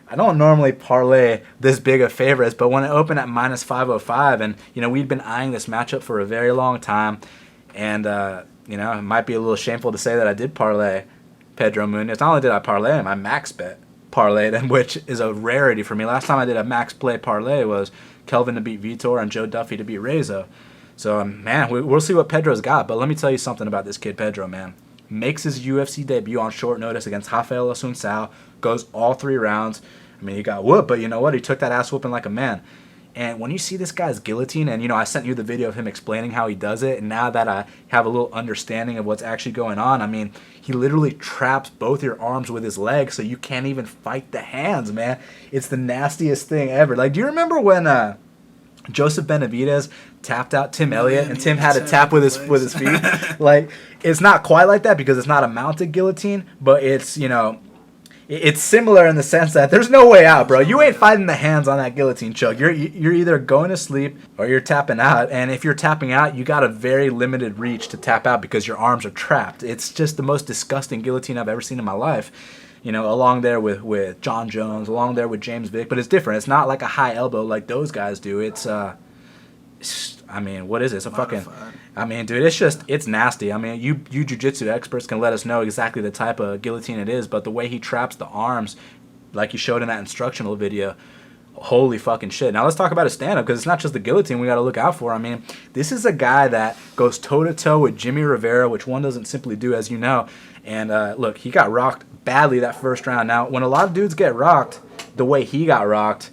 I don't normally parlay this big of favorites, but when it opened at minus 505, and, we'd been eyeing this matchup for a very long time, and, it might be a little shameful to say that I did parlay Pedro Munoz. Not only did I parlay him, I max bet parlay, then, which is a rarity for me. Last time I did a max play parlay was Kelvin to beat Vitor and Joe Duffy to beat Reza. So, man, we'll see what Pedro's got. But let me tell you something about this kid, Pedro, man. Makes his UFC debut on short notice against Rafael Assunção. Goes all 3 rounds. I mean, he got whooped, but you know what? He took that ass whooping like a man. And when you see this guy's guillotine, and, I sent you the video of him explaining how he does it, and now that I have a little understanding of what's actually going on, I mean, he literally traps both your arms with his legs so you can't even fight the hands, man. It's the nastiest thing ever. Like, do you remember when Joseph Benavidez tapped out Tim Elliott, and Tim had to tap with his feet? Like, it's not quite like that because it's not a mounted guillotine, but it's, it's similar in the sense that there's no way out, bro. You ain't fighting the hands on that guillotine choke. You're either going to sleep or you're tapping out. And if you're tapping out, you got a very limited reach to tap out because your arms are trapped. It's just the most disgusting guillotine I've ever seen in my life. Along there with John Jones, along there with James Vick. But it's different. It's not like a high elbow like those guys do. What is it? It's a fucking... dude, it's nasty. You jiu-jitsu experts can let us know exactly the type of guillotine it is, but the way he traps the arms, like you showed in that instructional video, holy fucking shit. Now let's talk about his stand-up, because it's not just the guillotine we got to look out for. This is a guy that goes toe-to-toe with Jimmy Rivera, which one doesn't simply do, as you know. And look, he got rocked badly that first round. Now, when a lot of dudes get rocked the way he got rocked,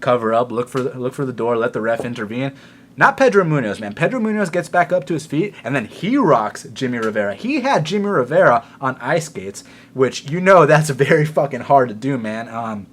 cover up, look for the door, let the ref intervene. Not Pedro Munoz, man. Pedro Munoz gets back up to his feet, and then he rocks Jimmy Rivera. He had Jimmy Rivera on ice skates, which that's very fucking hard to do, man.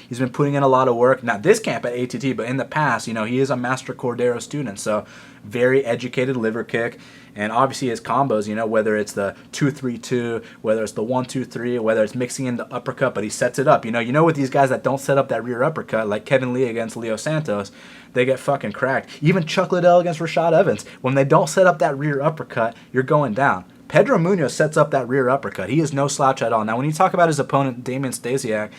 He's been putting in a lot of work. Not this camp at ATT, but in the past, he is a Master Cordero student, so very educated liver kick. And obviously his combos, whether it's the 2-3-2, whether it's the 1-2-3, whether it's mixing in the uppercut, but he sets it up. With these guys that don't set up that rear uppercut, like Kevin Lee against Leo Santos, they get fucking cracked. Even Chuck Liddell against Rashad Evans, when they don't set up that rear uppercut, you're going down. Pedro Munoz sets up that rear uppercut. He is no slouch at all. Now, when you talk about his opponent, Damian Stasiak,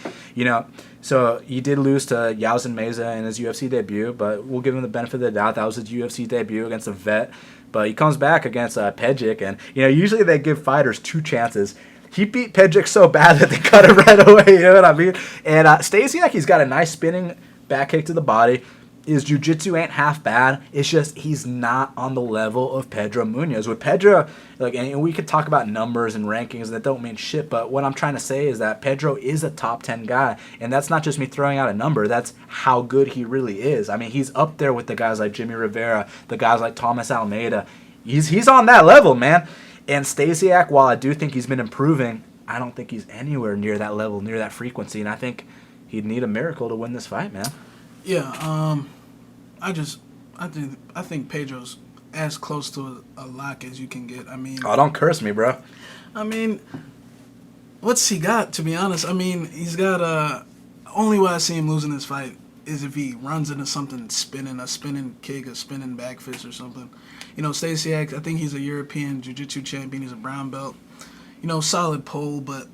so he did lose to Yauzen Meza in his UFC debut, but we'll give him the benefit of the doubt. That was his UFC debut against a vet. But he comes back against Pejic, and, usually they give fighters 2 chances. He beat Pejic so bad that they cut it right away, you know what I mean? And Stasiak, he's got a nice spinning back kick to the body. His jiu-jitsu ain't half bad. It's just he's not on the level of Pedro Munoz. With Pedro, and we could talk about numbers and rankings that don't mean shit, but what I'm trying to say is that Pedro is a top 10 guy, and that's not just me throwing out a number. That's how good he really is. He's up there with the guys like Jimmy Rivera, the guys like Thomas Almeida. He's on that level, man. And Stasiak, while I do think he's been improving, I don't think he's anywhere near that level, near that frequency, and I think he'd need a miracle to win this fight, man. Yeah, I think Pedro's as close to a lock as you can get. Oh, don't curse me, bro. What's he got, to be honest? He's got only way I see him losing this fight is if he runs into something spinning, a spinning kick, a spinning back fist or something. Stasiak, I think he's a European Jiu-Jitsu champion. He's a brown belt. Solid pole, but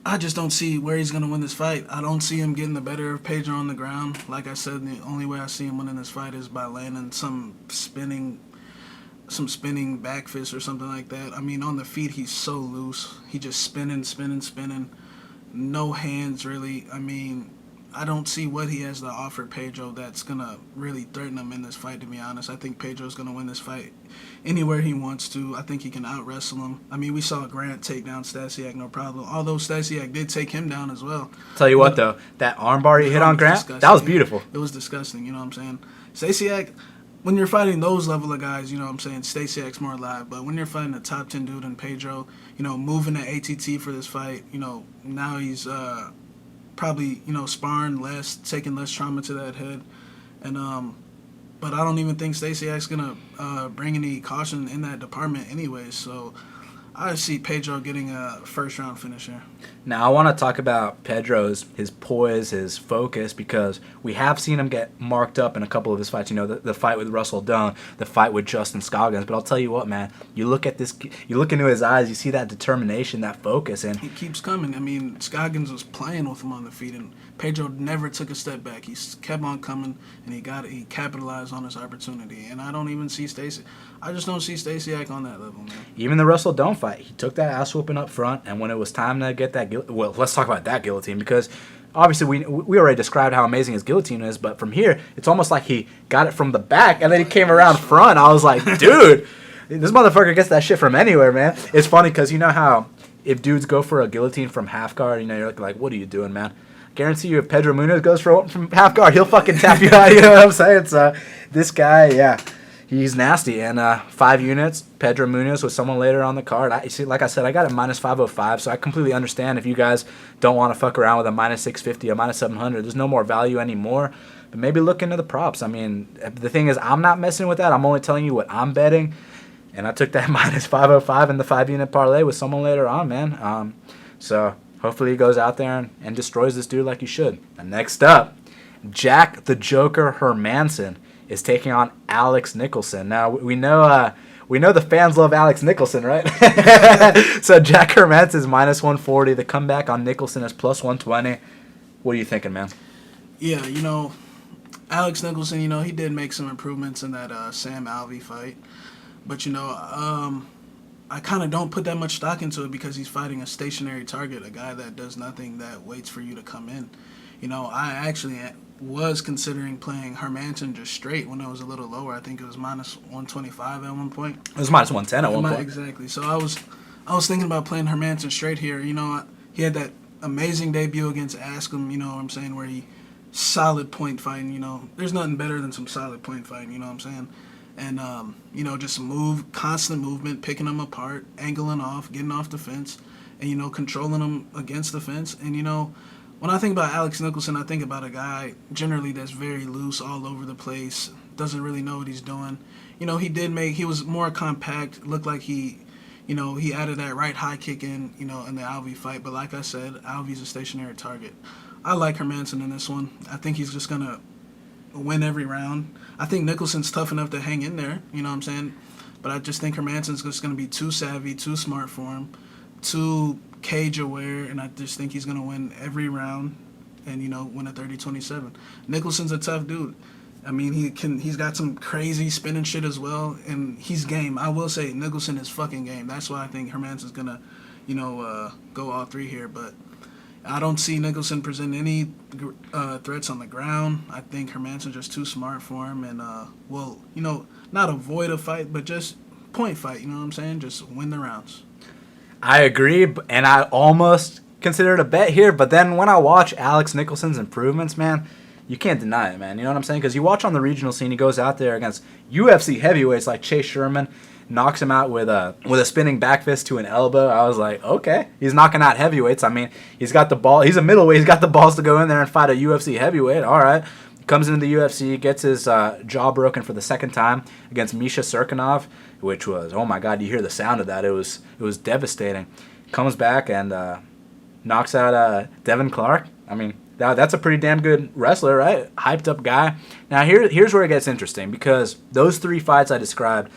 I just don't see where he's going to win this fight. I don't see him getting the better of Pedro on the ground. Like I said, the only way I see him winning this fight is by landing some spinning back fist or something like that. On the feet, he's so loose. He just spinning. No hands, really. I don't see what he has to offer Pedro that's going to really threaten him in this fight, to be honest. I think Pedro's going to win this fight anywhere he wants to. I think he can out-wrestle him. We saw Grant take down Stasiak, no problem. Although Stasiak did take him down as well. Tell you what, though, that armbar he hit on Grant, that was beautiful. It was disgusting, you know what I'm saying? Stasiak, when you're fighting those level of guys, you know what I'm saying, Stasiak's more alive. But when you're fighting a top 10 dude and Pedro, moving to ATT for this fight, now he's probably, sparring less, taking less trauma to that head. And but I don't even think Stasiak's going to bring any caution in that department anyway. So I see Pedro getting a first-round finisher. Now, I want to talk about Pedro's, his poise, his focus, because we have seen him get marked up in a couple of his fights. The fight with Russell Doan, the fight with Justin Scoggins. But I'll tell you what, man, you look into his eyes, you see that determination, that focus. And he keeps coming. Scoggins was playing with him on the feet, and Pedro never took a step back. He kept on coming, and he capitalized on his opportunity. And I don't even see I just don't see Stasiak on that level, man. Even the Russell Doan fight, he took that ass whooping up front, and when it was time to get that well, let's talk about that guillotine, because obviously we already described how amazing his guillotine is, but from here, it's almost like he got it from the back, and then he came around front. I was like, dude, this motherfucker gets that shit from anywhere, man. It's funny because you know how if dudes go for a guillotine from half guard, you know, you're like, what are you doing, man? Guarantee you if Pedro Munoz goes for one from half guard, he'll fucking tap you out, you know what I'm saying? So this guy, yeah, he's nasty. And 5 units, Pedro Munoz with someone later on the card. Like I said, I got a minus 505, so I completely understand if you guys don't want to fuck around with a minus 650, a minus 700. There's no more value anymore. But maybe look into the props. I mean, the thing is, I'm not messing with that. I'm only telling you what I'm betting. And I took that minus 505 in the 5-unit parlay with someone later on, man. So hopefully he goes out there and destroys this dude like he should. And next up, Jack the Joker Hermansson is taking on Alex Nicholson. Now, we know the fans love Alex Nicholson, right? So Jack Hermansson is minus 140. The comeback on Nicholson is plus 120. What are you thinking, man? Yeah, you know, Alex Nicholson, you know, he did make some improvements in that Sam Alvey fight. But, you know, I kind of don't put that much stock into it because he's fighting a stationary target, a guy that does nothing, that waits for you to come in. You know, I actually was considering playing Hermansson just straight when it was a little lower. I think it was minus 125 at one point. It was minus 110 at one point. Exactly. So I was thinking about playing Hermansson straight here. You know, he had that amazing debut against Askham, you know what I'm saying, where he solid point fighting, you know. There's nothing better than some solid point fighting, you know what I'm saying? And, you know, just constant movement, picking them apart, angling off, getting off the fence, and, you know, controlling them against the fence. And, you know, when I think about Alex Nicholson, I think about a guy generally that's very loose all over the place, doesn't really know what he's doing. You know, he was more compact, looked like he added that right high kick in, you know, in the Alvey fight. But like I said, Alvey's a stationary target. I like Hermansson in this one. I think he's just going to win every round. I think Nicholson's tough enough to hang in there, you know what I'm saying? But I just think Hermansson's just going to be too savvy, too smart for him, too cage aware, and I just think he's going to win every round and, you know, win a 30-27. Nicholson's a tough dude. I mean, he's got some crazy spinning shit as well, and he's game. I will say Nicholson is fucking game. That's why I think Hermansson's going to, you know, go all three here, but I don't see Nicholson present any threats on the ground. I think Hermansson's just too smart for him and will, you know, not avoid a fight, but just point fight, you know what I'm saying? Just win the rounds. I agree, and I almost consider it a bet here, but then when I watch Alex Nicholson's improvements, man, you can't deny it, man. You know what I'm saying? Because you watch on the regional scene, he goes out there against UFC heavyweights like Chase Sherman, knocks him out with a spinning back fist to an elbow. I was like, okay, he's knocking out heavyweights. I mean, he's got the ball. He's a middleweight. He's got the balls to go in there and fight a UFC heavyweight. All right. Comes into the UFC, gets his jaw broken for the second time against Misha Serkinov, which was, oh my God, you hear the sound of that. It was devastating. Comes back and knocks out Devin Clark. I mean, that's a pretty damn good wrestler, right? Hyped up guy. Now, here's where it gets interesting, because those three fights I described,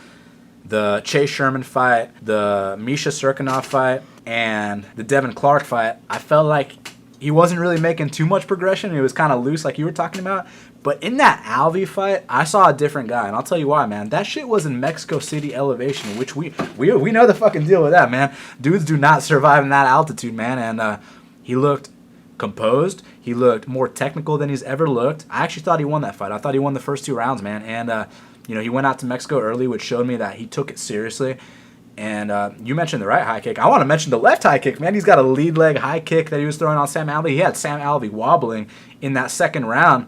the Chase Sherman fight, the Misha Serkinov fight, and the Devin Clark fight, I felt like he wasn't really making too much progression. He was kind of loose like you were talking about. But in that Alvey fight, I saw a different guy, and I'll tell you why, man. That shit was in Mexico City elevation, which we know the fucking deal with that, man. Dudes do not survive in that altitude, man. And he looked composed. He looked more technical than he's ever looked. I actually thought he won that fight. I thought he won the first 2 rounds, man. And you know, he went out to Mexico early, which showed me that he took it seriously. And you mentioned the right high kick. I want to mention the left high kick, man. He's got a lead leg high kick that he was throwing on Sam Alvey. He had Sam Alvey wobbling in that second round,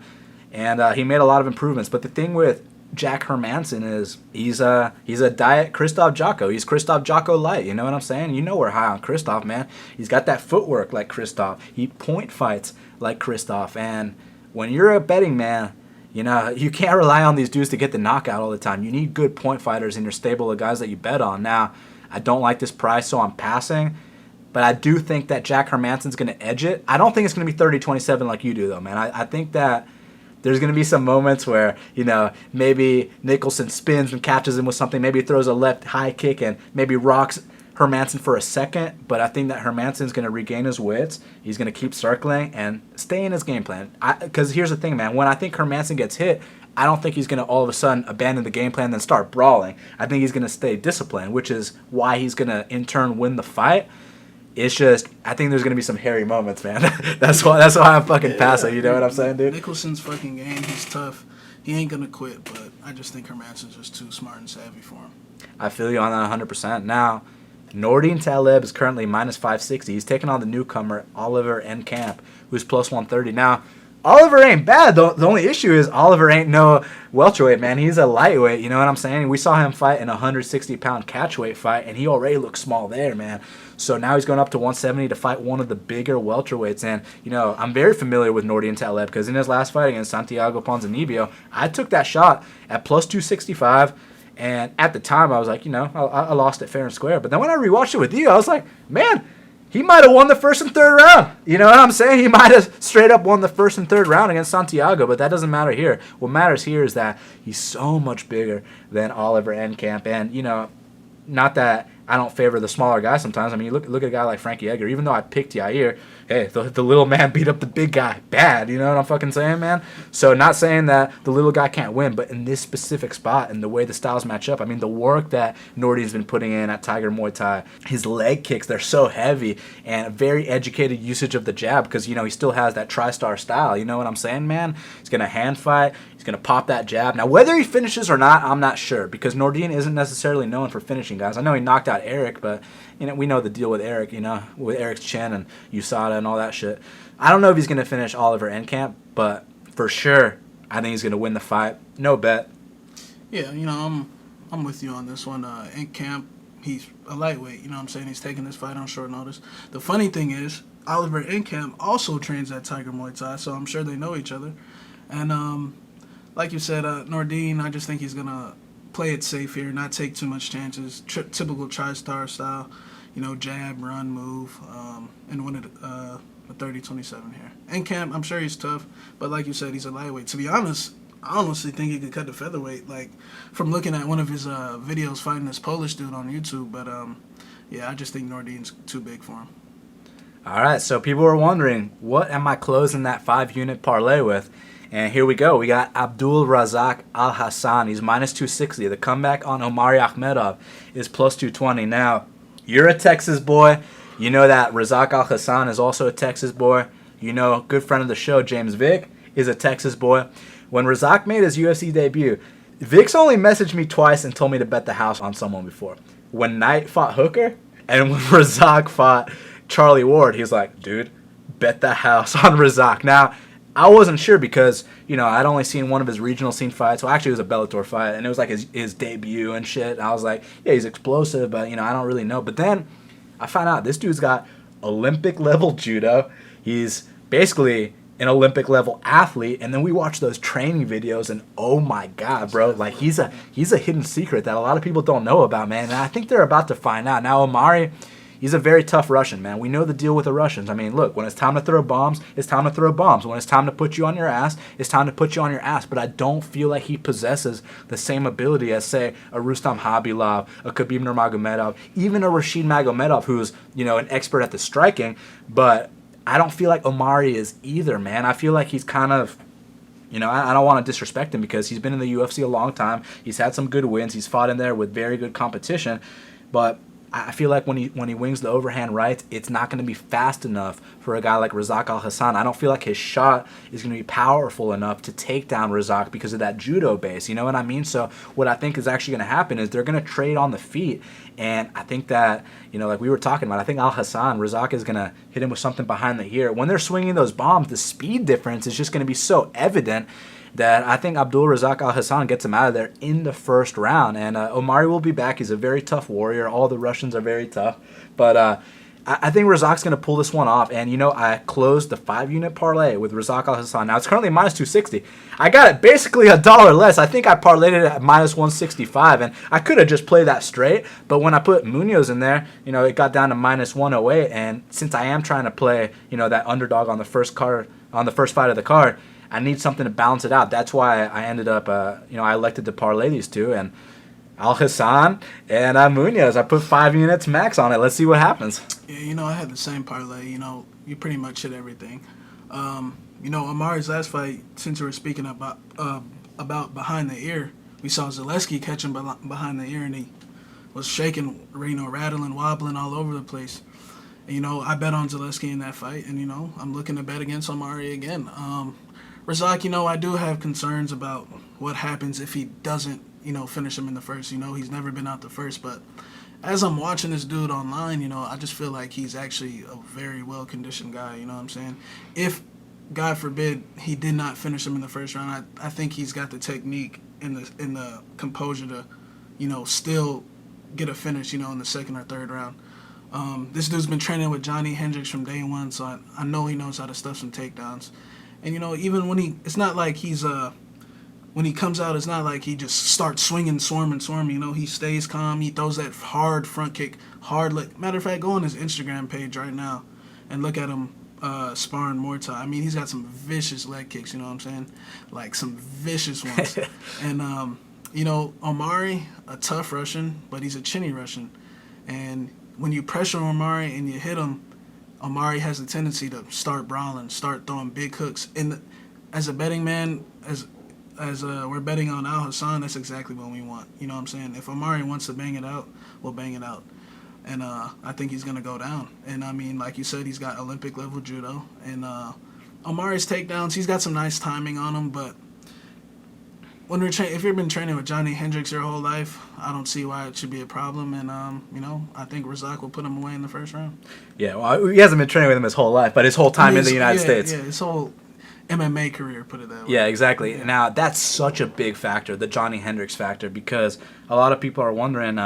and he made a lot of improvements. But the thing with Jack Hermansson is he's a diet Krzysztof Jocko. He's Krzysztof Jocko light. You know what I'm saying? You know we're high on Krzysztof, man. He's got that footwork like Krzysztof. He point fights like Krzysztof. And when you're a betting man, you know, you can't rely on these dudes to get the knockout all the time. You need good point fighters in your stable of guys that you bet on. Now, I don't like this price, so I'm passing. But I do think that Jack Hermansson's going to edge it. I don't think it's going to be 30-27 like you do, though, man. I think that there's going to be some moments where, you know, maybe Nicholson spins and catches him with something. Maybe he throws a left high kick and maybe rocks Hermansson for a second, but I think that Hermansson's going to regain his wits. He's going to keep circling and stay in his game plan. Because here's the thing, man. When I think Hermansson gets hit, I don't think he's going to all of a sudden abandon the game plan and then start brawling. I think he's going to stay disciplined, which is why he's going to, in turn, win the fight. It's just, I think there's gonna be some hairy moments, man. that's why I'm fucking passive. You know what I'm saying, dude? Nicholson's fucking game. He's tough. He ain't gonna quit, but I just think Hermansson's just too smart and savvy for him. I feel you on that 100%. Now, Nordine Taleb is currently minus 560. He's taking on the newcomer Oliver Enkamp, who's plus 130. Now, Oliver ain't bad. The only issue is Oliver ain't no welterweight, man. He's a lightweight, you know what I'm saying? We saw him fight in a 160-pound catchweight fight, and he already looked small there, man. So now he's going up to 170 to fight one of the bigger welterweights. And, you know, I'm very familiar with Nordine Taleb because in his last fight against Santiago Ponzinibbio, I took that shot at plus 265. And at the time, I was like, you know, I lost it fair and square. But then when I rewatched it with you, I was like, man, he might have won the first and third round. You know what I'm saying? He might have straight up won the first and third round against Santiago, but that doesn't matter here. What matters here is that he's so much bigger than Oliver Enkamp. And, you know, not that I don't favor the smaller guys sometimes. I mean, look at a guy like Frankie Edgar. Even though I picked Yair, hey, the little man beat up the big guy bad. You know what I'm fucking saying, man? So not saying that the little guy can't win, but in this specific spot and the way the styles match up, I mean, the work that Nordy's been putting in at Tiger Muay Thai, his leg kicks, they're so heavy, and a very educated usage of the jab because, you know, he still has that tri-star style. You know what I'm saying, man? He's going to hand fight. He's going to pop that jab. Now, whether he finishes or not, I'm not sure because Nordine isn't necessarily known for finishing guys. I know he knocked out Eric, but, you know, we know the deal with Eric, you know, with Eric's chin and USADA and all that shit. I don't know if he's going to finish Oliver Enkamp, but for sure, I think he's going to win the fight. No bet. Yeah, you know, I'm with you on this one. Enkamp, he's a lightweight, you know what I'm saying? He's taking this fight on short notice. The funny thing is, Oliver Enkamp also trains at Tiger Muay Thai, so I'm sure they know each other. And, like you said, Nordine, I just think he's going to play it safe here, not take too much chances. Typical tri-star style, you know, jab, run, move, and win it a 30-27 here. Enkamp, I'm sure he's tough, but like you said, he's a lightweight. To be honest, I honestly think he could cut the featherweight, like, from looking at one of his videos fighting this Polish dude on YouTube. But, yeah, I just think Nordine's too big for him. All right, so people were wondering, what am I closing that 5-unit parlay with? And here we go. We got Abdul Razak Al-Hassan. He's minus 260. The comeback on Omari Akhmedov is plus 220. Now, you're a Texas boy. You know that Razak Al-Hassan is also a Texas boy. You know, good friend of the show, James Vick, is a Texas boy. When Razak made his UFC debut, Vic's only messaged me twice and told me to bet the house on someone before. When Knight fought Hooker and when Razak fought Charlie Ward, he was like, dude, bet the house on Razak. Now, I wasn't sure because, you know, I'd only seen one of his regional scene fights. Well, actually, it was a Bellator fight, and it was like his debut and shit. And I was like, yeah, he's explosive, but, you know, I don't really know. But then I found out this dude's got Olympic-level judo. He's basically an Olympic-level athlete. And then we watched those training videos, and oh, my God, bro. Like, he's a hidden secret that a lot of people don't know about, man. And I think they're about to find out. Now, Omari, he's a very tough Russian, man. We know the deal with the Russians. I mean, look, when it's time to throw bombs, it's time to throw bombs. When it's time to put you on your ass, it's time to put you on your ass. But I don't feel like he possesses the same ability as, say, a Rustam Khabilov, a Khabib Nurmagomedov, even a Rashid Magomedov, who's, you know, an expert at the striking. But I don't feel like Omari is either, man. I feel like he's kind of, you know, I don't want to disrespect him because he's been in the UFC a long time. He's had some good wins. He's fought in there with very good competition. But I feel like when he wings the overhand right, it's not going to be fast enough for a guy like Razak Al-Hassan. I don't feel like his shot is going to be powerful enough to take down Razak because of that judo base. You know what I mean? So what I think is actually going to happen is they're going to trade on the feet. And I think that, you know, like we were talking about, I think Al-Hassan, Razak is going to hit him with something behind the ear. When they're swinging those bombs, the speed difference is just going to be so evident that I think Abdul Razak Al-Hassan gets him out of there in the first round. And Omari will be back. He's a very tough warrior. All the Russians are very tough. But I think Razak's going to pull this one off. And, you know, I closed the 5-unit parlay with Razak Al-Hassan. Now, it's currently minus 260. I got it basically $1 less. I think I parlayed it at minus 165. And I could have just played that straight. But when I put Munoz in there, you know, it got down to minus 108. And since I am trying to play, you know, that underdog on the first card, on the first fight of the card, I need something to balance it out. That's why I ended up, you know, I elected to parlay these two. And Al-Hassan and Munoz, I put 5 units max on it. Let's see what happens. Yeah, you know, I had the same parlay. You know, you pretty much hit everything. You know, Omari's last fight, since we were speaking about behind the ear, we saw Zaleski catch him behind the ear, and he was shaking, you know, rattling, wobbling all over the place. And, I bet on Zaleski in that fight, and, I'm looking to bet against Omari again. Razak, I do have concerns about what happens if he doesn't, finish him in the first. He's never been out the first, but as I'm watching this dude online, I just feel like he's actually a very well-conditioned guy, you know what I'm saying? If, God forbid, he did not finish him in the first round, I think he's got the technique and the composure to, still get a finish, in the second or third round. This dude's been training with Johnny Hendricks from day one, so I know he knows how to stuff some takedowns. And, even when it's not like he's when he comes out, it's not like he just starts swinging, swarming. He stays calm. He throws that hard front kick, hard leg. Matter of fact, go on his Instagram page right now and look at him sparring Muay Thai. I mean, he's got some vicious leg kicks, you know what I'm saying? Like some vicious ones. And, Omari, a tough Russian, but he's a chinny Russian. And when you pressure Omari and you hit him, Omari has a tendency to start brawling, start throwing big hooks. And as a betting man, as we're betting on Al Hassan, that's exactly what we want. You know what I'm saying? If Omari wants to bang it out, we'll bang it out. And I think he's going to go down. And, I mean, like you said, he's got Olympic-level judo. And Omari's takedowns, he's got some nice timing on him. But when if you've been training with Johnny Hendricks your whole life, I don't see why it should be a problem. And, I think Razak will put him away in the first round. Yeah, well, he hasn't been training with him his whole life, but his whole time in the United States. Yeah, his whole MMA career, put it that way. Yeah, exactly. Yeah. Now, that's such a big factor, the Johnny Hendricks factor, because a lot of people are wondering,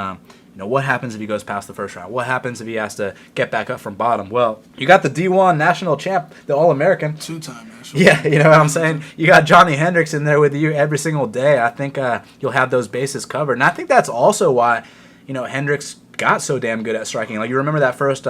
what happens if he goes past the first round? What happens if he has to get back up from bottom? Well, you got the D1 national champ, the All-American. 2-time national. Yeah, you know what I'm saying? You got Johnny Hendricks in there with you every single day. I think you'll have those bases covered. And I think that's also why, Hendricks got so damn good at striking. Like, you remember that first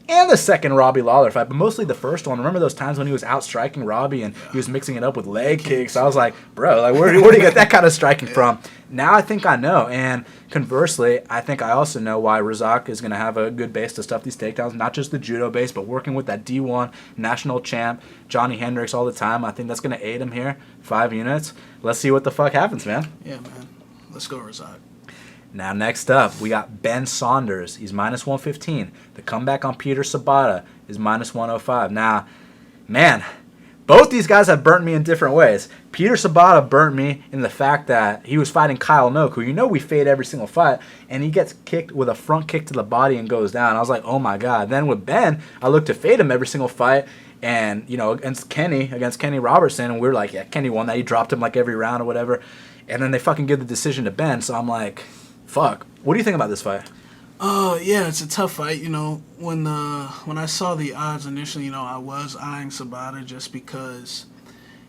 and the second Robbie Lawler fight, but mostly the first one. Remember those times when he was out striking Robbie and he was mixing it up with leg kicks? I was like, bro, like where do you get that kind of striking from? Now I think I know. And conversely, I think I also know why Razak is going to have a good base to stuff these takedowns, not just the judo base, but working with that D1 national champ, Johnny Hendricks all the time. I think that's going to aid him here. 5 units. Let's see what the fuck happens, man. Yeah, man. Let's go, Razak. Now, next up, we got Ben Saunders. He's minus 115. The comeback on Peter Sabata is minus 105. Now, man, both these guys have burnt me in different ways. Peter Sabata burnt me in the fact that he was fighting Kyle Noak, who we fade every single fight, and he gets kicked with a front kick to the body and goes down. I was like, oh my God. Then with Ben, I looked to fade him every single fight, and, against Kenny Robertson, and we were like, yeah, Kenny won that. He dropped him like every round or whatever. And then they fucking give the decision to Ben, so I'm like, fuck. What do you think about this fight? Yeah, it's a tough fight. When I saw the odds initially, I was eyeing Sabata just because,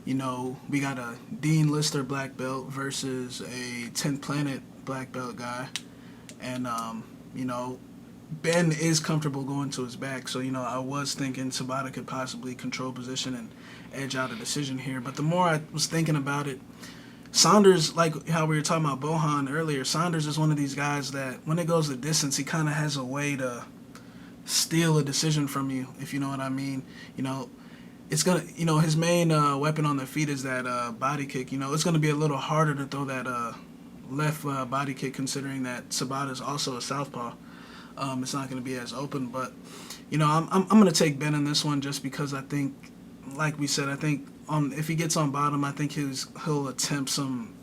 we got a Dean Lister black belt versus a 10th Planet black belt guy. And, Ben is comfortable going to his back. So, I was thinking Sabata could possibly control position and edge out a decision here. But the more I was thinking about it, Saunders, like how we were talking about Bohan earlier, Saunders is one of these guys that when it goes the distance, he kind of has a way to steal a decision from you, if you know what I mean. It's going to, his main weapon on the feet is that body kick. It's going to be a little harder to throw that left body kick considering that Sabata is also a southpaw. It's not going to be as open, but, I'm going to take Ben in this one just because I think, like we said, if he gets on bottom, I think he'll attempt some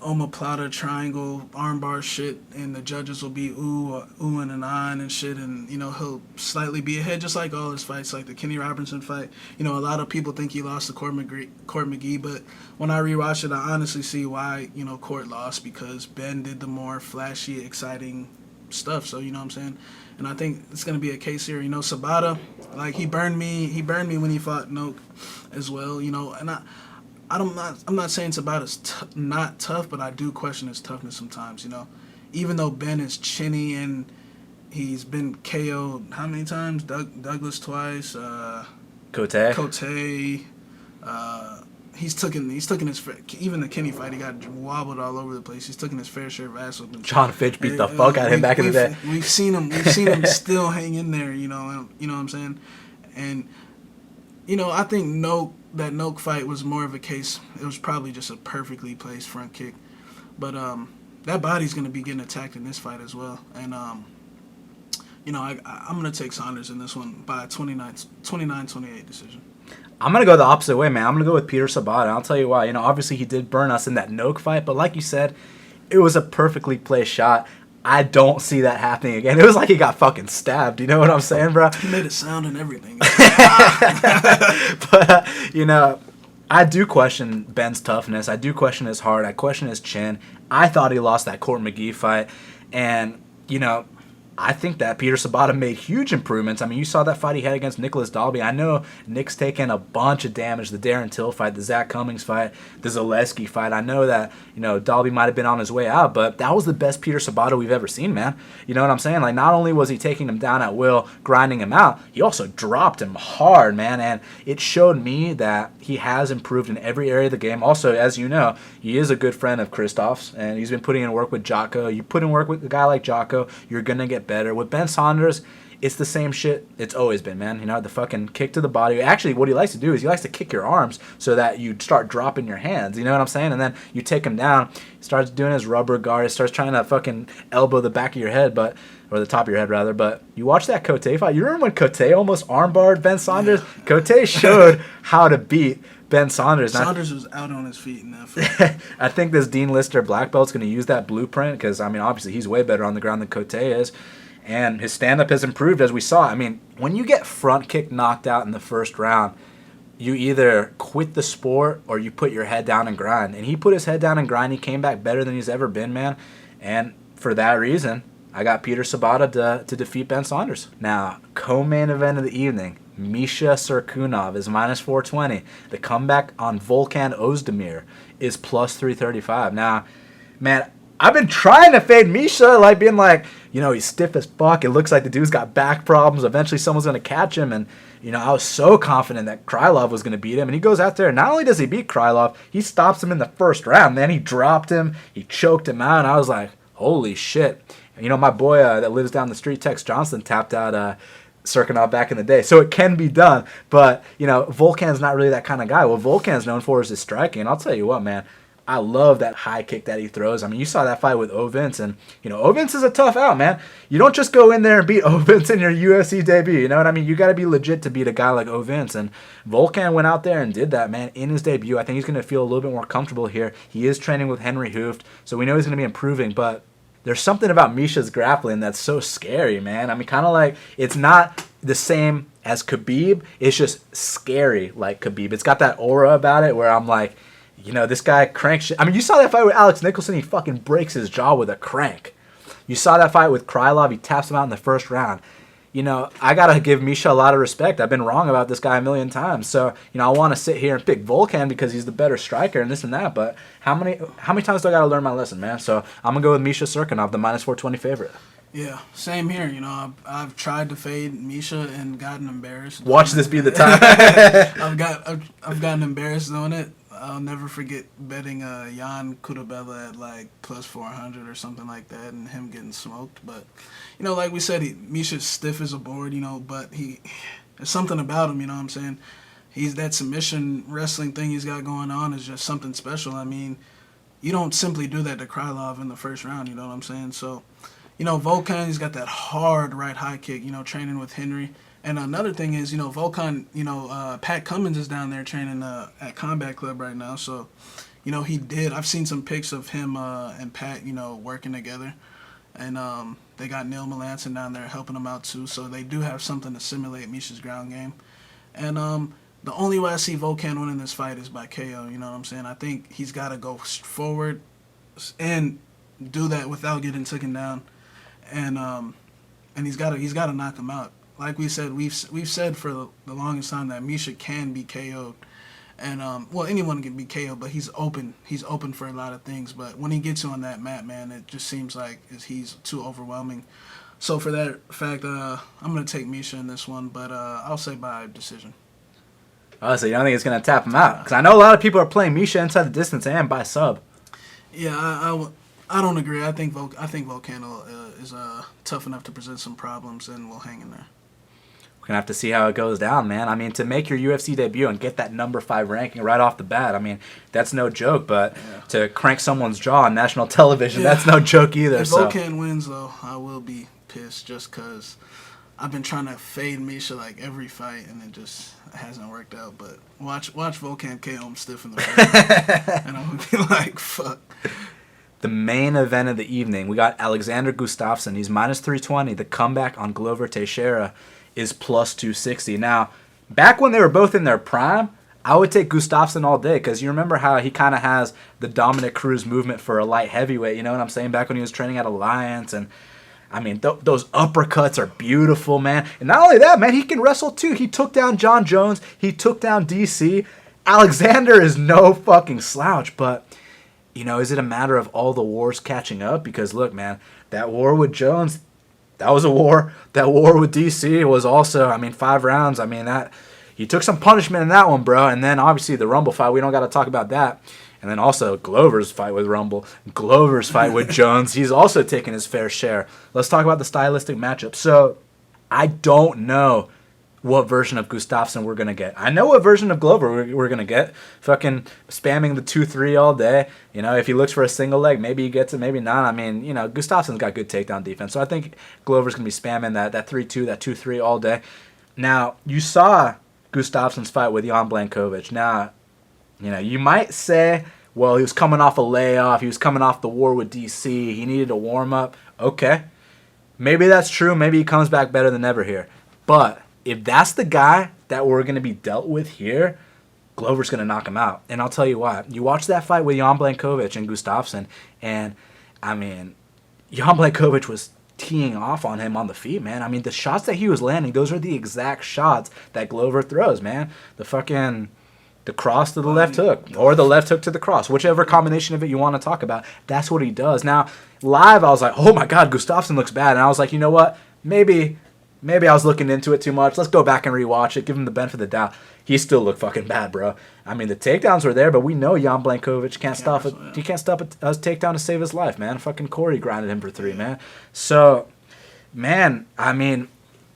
omoplata triangle armbar shit, and the judges will be ooh and an on and shit, and he'll slightly be ahead, just like all his fights, like the Kenny Robertson fight. A lot of people think he lost to Court McGee, but when I rewatch it, I honestly see why Court lost, because Ben did the more flashy, exciting stuff. So you know what I'm saying. And I think it's going to be a case here. Sabata, like, he burned me when he fought Noak as well, and I'm not saying Sabata's not tough, but I do question his toughness sometimes, Even though Ben is chinny and he's been KO'd how many times? Douglas twice, Cote, he's taken his even the Kenny fight, he got wobbled all over the place. He's taken his fair share of ass whooping. John Fitch beat the fuck out of him back in the day. We've seen him still hang in there, you know what I'm saying? And I think that Noak fight was more of a case. It was probably just a perfectly placed front kick, but that body's gonna be getting attacked in this fight as well. And I'm going to take Saunders in this one by a 29-28 decision. I'm going to go the opposite way, man. I'm going to go with Peter Sabata. I'll tell you why. Obviously he did burn us in that Noak fight, but like you said, it was a perfectly placed shot. I don't see that happening again. It was like he got fucking stabbed. You know what I'm saying, bro? He made it sound and everything. But, I do question Ben's toughness. I do question his heart. I question his chin. I thought he lost that Court McGee fight. And, I think that Peter Sabata made huge improvements. I mean, you saw that fight he had against Nicholas Dalby. I know Nick's taken a bunch of damage. The Darren Till fight, the Zach Cummings fight, the Zaleski fight. I know that, Dalby might have been on his way out, but that was the best Peter Sabata we've ever seen, man. You know what I'm saying? Like, not only was he taking him down at will, grinding him out, he also dropped him hard, man. And it showed me that he has improved in every area of the game. Also, as you know, he is a good friend of Christoph's, and he's been putting in work with Jocko. You put in work with a guy like Jocko, you're going to get better. With Ben Saunders, it's the same shit it's always been, man. The fucking kick to the body. Actually, what he likes to do is he likes to kick your arms so that you start dropping your hands. You know what I'm saying? And then you take him down. He starts doing his rubber guard. He starts trying to fucking elbow the back of your head, or the top of your head, rather. But you watch that Cote fight. You remember when Cote almost armbarred Ben Saunders? Yeah. Cote showed how to beat Ben Saunders. Saunders was out on his feet in that fight. I think this Dean Lister black belt's going to use that blueprint because, obviously he's way better on the ground than Cote is. And his stand-up has improved, as we saw. When you get front kick knocked out in the first round, you either quit the sport or you put your head down and grind. And he put his head down and grind. He came back better than he's ever been, man. And for that reason, I got Peter Sabata to defeat Ben Saunders. Now, co-main event of the evening, Misha Serkunov is minus 420. The comeback on Volkan Ozdemir is plus 335. Now, man, I've been trying to fade Misha, being like, he's stiff as fuck. It looks like the dude's got back problems. Eventually someone's going to catch him. And, I was so confident that Krylov was going to beat him. And he goes out there. And not only does he beat Krylov, he stops him in the first round. Man, he dropped him. He choked him out. And I was like, holy shit. My boy that lives down the street, Tex Johnson, tapped out Serkinov back in the day. So it can be done. But, Volkan's not really that kind of guy. What Volkan's known for is his striking. And I'll tell you what, man. I love that high kick that he throws. You saw that fight with Ovince, and, Ovince is a tough out, man. You don't just go in there and beat Ovince in your UFC debut, you know what I mean? You got to be legit to beat a guy like Ovince, and Volkan went out there and did that, man, in his debut. I think he's going to feel a little bit more comfortable here. He is training with Henry Hooft, so we know he's going to be improving, but there's something about Misha's grappling that's so scary, man. Kind of like, it's not the same as Khabib, it's just scary like Khabib. It's got that aura about it where I'm like, this guy cranks shit. You saw that fight with Alex Nicholson. He fucking breaks his jaw with a crank. You saw that fight with Krylov. He taps him out in the first round. I got to give Misha a lot of respect. I've been wrong about this guy a million times. So, I want to sit here and pick Volkan because he's the better striker and this and that. But how many times do I got to learn my lesson, man? So, I'm going to go with Misha Serkinov, the minus 420 favorite. Yeah, same here. I've tried to fade Misha and gotten embarrassed. Watch this be the time. I've gotten embarrassed doing it. I'll never forget betting Jan Kutabella at plus 400 or something like that and him getting smoked. But, like we said, Misha's stiff as a board, but there's something about him, you know what I'm saying? He's that submission wrestling thing he's got going on is just something special. You don't simply do that to Krylov in the first round, you know what I'm saying? So, Volkan, he's got that hard right high kick, training with Henry. And another thing is, Volkan, Pat Cummins is down there training at Combat Club right now. So, I've seen some pics of him and Pat, working together. And they got Neil Melanson down there helping him out too. So they do have something to simulate Misha's ground game. And the only way I see Volkan winning this fight is by KO, you know what I'm saying? I think he's got to go forward and do that without getting taken down. And he's got to knock him out. Like we said, we've said for the longest time that Misha can be KO'd, and anyone can be KO'd, but he's open. He's open for a lot of things. But when he gets you on that mat, man, it just seems like he's too overwhelming. So for that fact, I'm gonna take Misha in this one, but I'll say by decision. Oh, so you don't think it's gonna tap him out? Because I know a lot of people are playing Misha inside the distance and by sub. Yeah, I don't agree. I think Volcano is tough enough to present some problems and will hang in there. We're going to have to see how it goes down, man. To make your UFC debut and get that number 5 ranking right off the bat, that's no joke. But to crank someone's jaw on national television, that's no joke either. If Volkan wins, though, I will be pissed. pissed just because I've been trying to fade Misha like every fight, and it just hasn't worked out. But watch Volkan KO him stiff in the back, and I'm going to be like, fuck. The main event of the evening, we got Alexander Gustafsson. He's minus 320. The comeback on Glover Teixeira is plus 260. Now, back when they were both in their prime, I would take Gustafsson all day because you remember how he kind of has the Dominic Cruz movement for a light heavyweight. You know what I'm saying? Back when he was training at Alliance. And, I mean, those uppercuts are beautiful, man. And not only that, man, he can wrestle too. He took down John Jones. He took down DC. Alexander is no fucking slouch, but... You know, is it a matter of all the wars catching up? Because, look, man, that war with Jones, that was a war. That war with DC was also, 5 rounds. He took some punishment in that one, bro. And then, obviously, the Rumble fight, we don't got to talk about that. And then also Glover's fight with Rumble, Glover's fight with Jones. He's also taken his fair share. Let's talk about the stylistic matchup. So, I don't know what version of Gustafsson we're going to get. I know what version of Glover we're going to get. Fucking spamming the 2-3 all day. You know, if he looks for a single leg, maybe he gets it, maybe not. Gustafsson's got good takedown defense. So I think Glover's going to be spamming that 3-2, that 2-3 all day. Now, you saw Gustafsson's fight with Jan Blachowicz. Now, you might say, well, he was coming off a layoff. He was coming off the war with DC. He needed a warm-up. Okay. Maybe that's true. Maybe he comes back better than ever here. But... if that's the guy that we're going to be dealt with here, Glover's going to knock him out. And I'll tell you why. You watch that fight with Jan Blachowicz and Gustafsson, and, Jan Blachowicz was teeing off on him on the feet, man. The shots that he was landing, those are the exact shots that Glover throws, man. The cross to the left hook, or the left hook to the cross, whichever combination of it you want to talk about, that's what he does. Now, live, I was like, oh my God, Gustafsson looks bad. And I was like, you know what? Maybe I was looking into it too much. Let's go back and rewatch it. Give him the benefit of the doubt. He still looked fucking bad, bro. The takedowns were there, but we know Jan Blachowicz can't stop it. He can't stop a takedown to save his life, man. Fucking Corey grinded him for 3, man. So, man,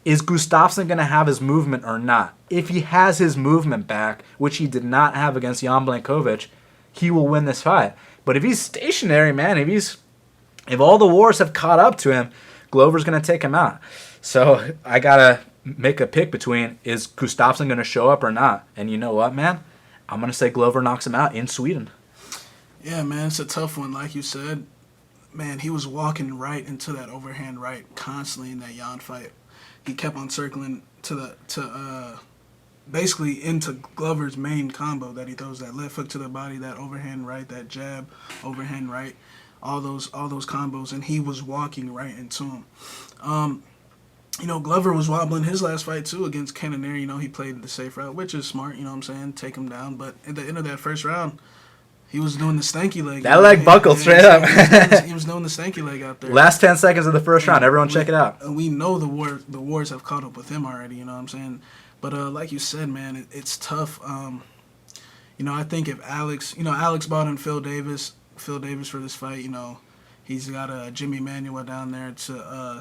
is Gustafsson going to have his movement or not? If he has his movement back, which he did not have against Jan Blachowicz, he will win this fight. But if he's stationary, man, if all the wars have caught up to him, Glover's going to take him out. So I got to make a pick between, is Gustafsson going to show up or not? And you know what, man? I'm going to say Glover knocks him out in Sweden. Yeah, man, it's a tough one. Like you said, man, he was walking right into that overhand right constantly in that Jan fight. He kept on circling basically into Glover's main combo that he throws, that left hook to the body, that overhand right, that jab, overhand right, all those combos, and he was walking right into him. Glover was wobbling his last fight, too, against Cannonier. He played the safe route, which is smart, take him down. But at the end of that first round, he was doing the stanky leg. That leg buckled straight up. He was doing the stanky leg out there. Last 10 seconds of the first round. Everyone check it out. We know the wars have caught up with him already, you know what I'm saying? But like you said, man, it's tough. I think if Alex brought in Phil Davis for this fight, he's got Jimmy Manuel down there to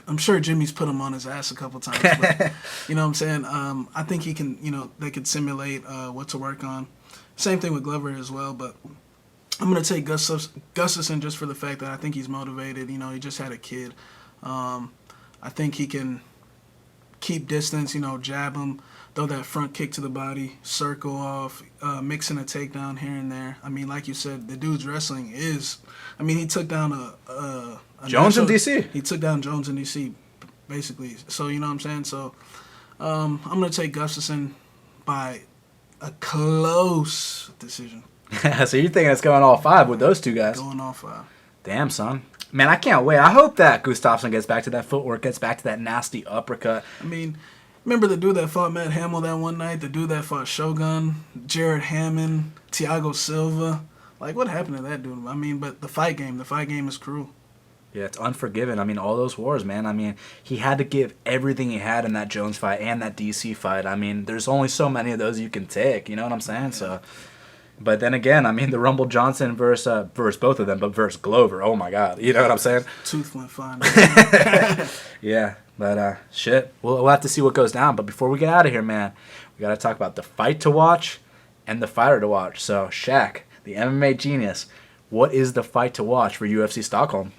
I'm sure Jimmy's put him on his ass a couple times. But, you know what I'm saying? I think he can, they could simulate what to work on. Same thing with Glover as well, but I'm going to take Gustafsson just for the fact that I think he's motivated. He just had a kid. I think he can keep distance, jab him, throw that front kick to the body, circle off, mixing a takedown here and there. Like you said, the dude's wrestling is... he took down a Jones in DC. He took down Jones in DC, basically. So, you know what I'm saying? So, I'm going to take Gustafsson by a close decision. So you're thinking it's going all 5 with those two guys? Going all 5. Damn, son. Man, I can't wait. I hope that Gustafsson gets back to that footwork, gets back to that nasty uppercut. Remember the dude that fought Matt Hamill that one night? The dude that fought Shogun, Jared Hammond, Thiago Silva. Like, what happened to that dude? But the fight game is cruel. Yeah, it's unforgiving. All those wars, man. He had to give everything he had in that Jones fight and that DC fight. There's only so many of those you can take. You know what I'm saying? Yeah. So, but then again, the Rumble Johnson versus both of them, but versus Glover. Oh my God, you know what I'm saying? Tooth went fine. Yeah, but shit, we'll have to see what goes down. But before we get out of here, man, we got to talk about the fight to watch and the fighter to watch. So, Shaq, the MMA Genius, what is the fight to watch for UFC Stockholm?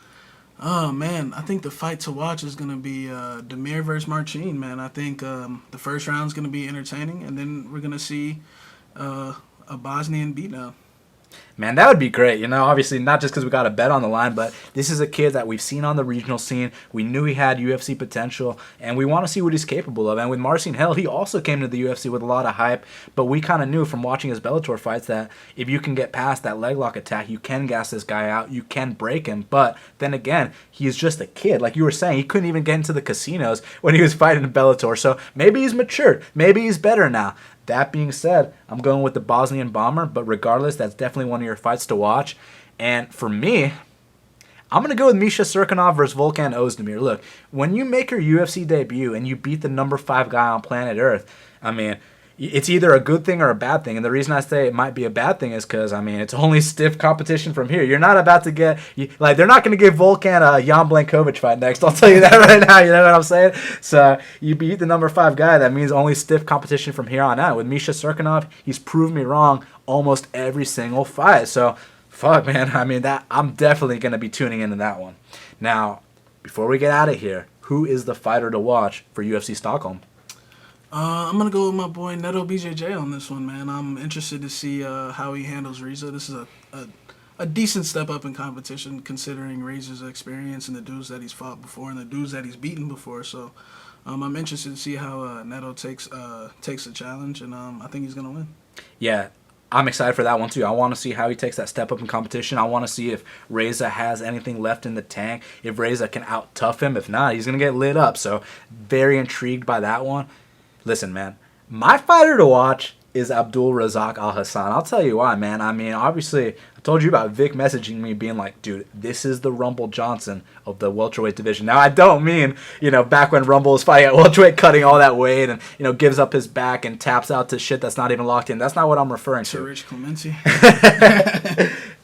Oh man, I think the fight to watch is gonna be Demir versus Marcin. Man, I think the first round is gonna be entertaining, and then we're gonna see a Bosnian beatdown. Man, that would be great. You know, obviously not just because we got a bet on the line, but this is a kid that we've seen on the regional scene. We knew he had UFC potential, and we want to see what he's capable of. And with Marcin Held, he also came to the UFC with a lot of hype, but we kind of knew from watching his Bellator fights that if you can get past that leg lock attack, you can gas this guy out, you can break him. But then again, he's just a kid. Like you were saying, he couldn't even get into the casinos when he was fighting in Bellator. So maybe he's matured. Maybe he's better now. That being said, I'm going with the Bosnian Bomber, but regardless, that's definitely one of your fights to watch. And for me, I'm going to go with Misha Cirkunov versus Volkan Ozdemir. Look, when you make your UFC debut and you beat the number 5 guy on planet Earth, I mean, it's either a good thing or a bad thing. And the reason I say it might be a bad thing is because, I mean, it's only stiff competition from here. You're not about to get, like, they're not going to give Volkan a Jan Blankovic fight next. I'll tell you that right now. You know what I'm saying? So you beat the number 5 guy. That means only stiff competition from here on out. With Misha Cirkunov, he's proved me wrong almost every single fight. So, fuck, man. I mean, that I'm definitely going to be tuning into that one. Now, before we get out of here, who is the fighter to watch for UFC Stockholm? I'm going to go with my boy Neto BJJ on this one, man. I'm interested to see how he handles Reza. This is a decent step up in competition considering Reza's experience and the dudes that he's fought before and the dudes that he's beaten before. So I'm interested to see how Neto takes the challenge, and I think he's going to win. Yeah, I'm excited for that one too. I want to see how he takes that step up in competition. I want to see if Reza has anything left in the tank, if Reza can out-tough him. If not, he's going to get lit up. So very intrigued by that one. Listen, man, my fighter to watch is Abdul Razak Al Hassan. I'll tell you why, man. I mean, obviously, I told you about Vic messaging me being like, dude, this is the Rumble Johnson of the welterweight division. Now, I don't mean, back when Rumble was fighting at welterweight, cutting all that weight and, gives up his back and taps out to shit that's not even locked in. That's not what I'm referring to. Rich Clemente.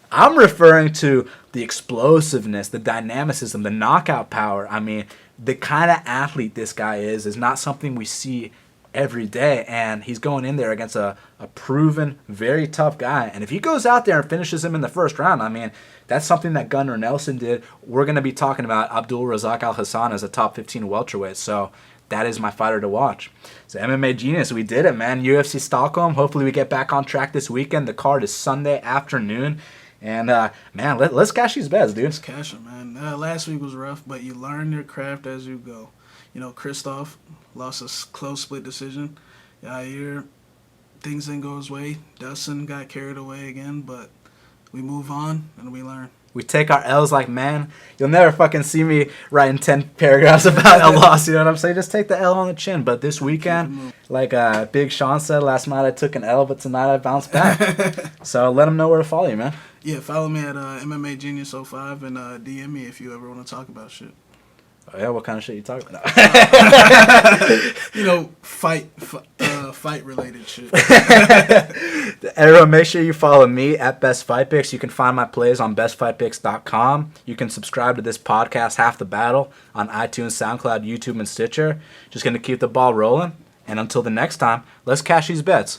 I'm referring to the explosiveness, the dynamicism, the knockout power. I mean, the kind of athlete this guy is not something we see every day, and he's going in there against a proven, very tough guy. And if he goes out there and finishes him in the first round, I mean, that's something that Gunnar Nelson did. We're going to be talking about Abdul Razak Al Hassan as a top 15 welterweight, so that is my fighter to watch. So MMA Genius, we did it, man. UFC Stockholm, hopefully we get back on track this weekend. The card is Sunday afternoon. And, man, let's cash these bets, dude. Let's cash them, man. Last week was rough, but you learn your craft as you go. Christoph lost a close split decision. Yair, things didn't go his way. Dustin got carried away again, but we move on and we learn. We take our L's like, man, you'll never fucking see me writing 10 paragraphs about a loss, you know what I'm saying? Just take the L on the chin. But this weekend, like Big Sean said, last night I took an L, but tonight I bounced back. So let them know where to follow you, man. Yeah, follow me at MMA Genius 05 and DM me if you ever want to talk about shit. Oh, yeah, what kind of shit you talking about? Fight related shit. Everyone, make sure you follow me at Best Fight Picks. You can find my plays on bestfightpicks.com. You can subscribe to this podcast, Half the Battle, on iTunes, SoundCloud, YouTube, and Stitcher. Just going to keep the ball rolling. And until the next time, let's cash these bets.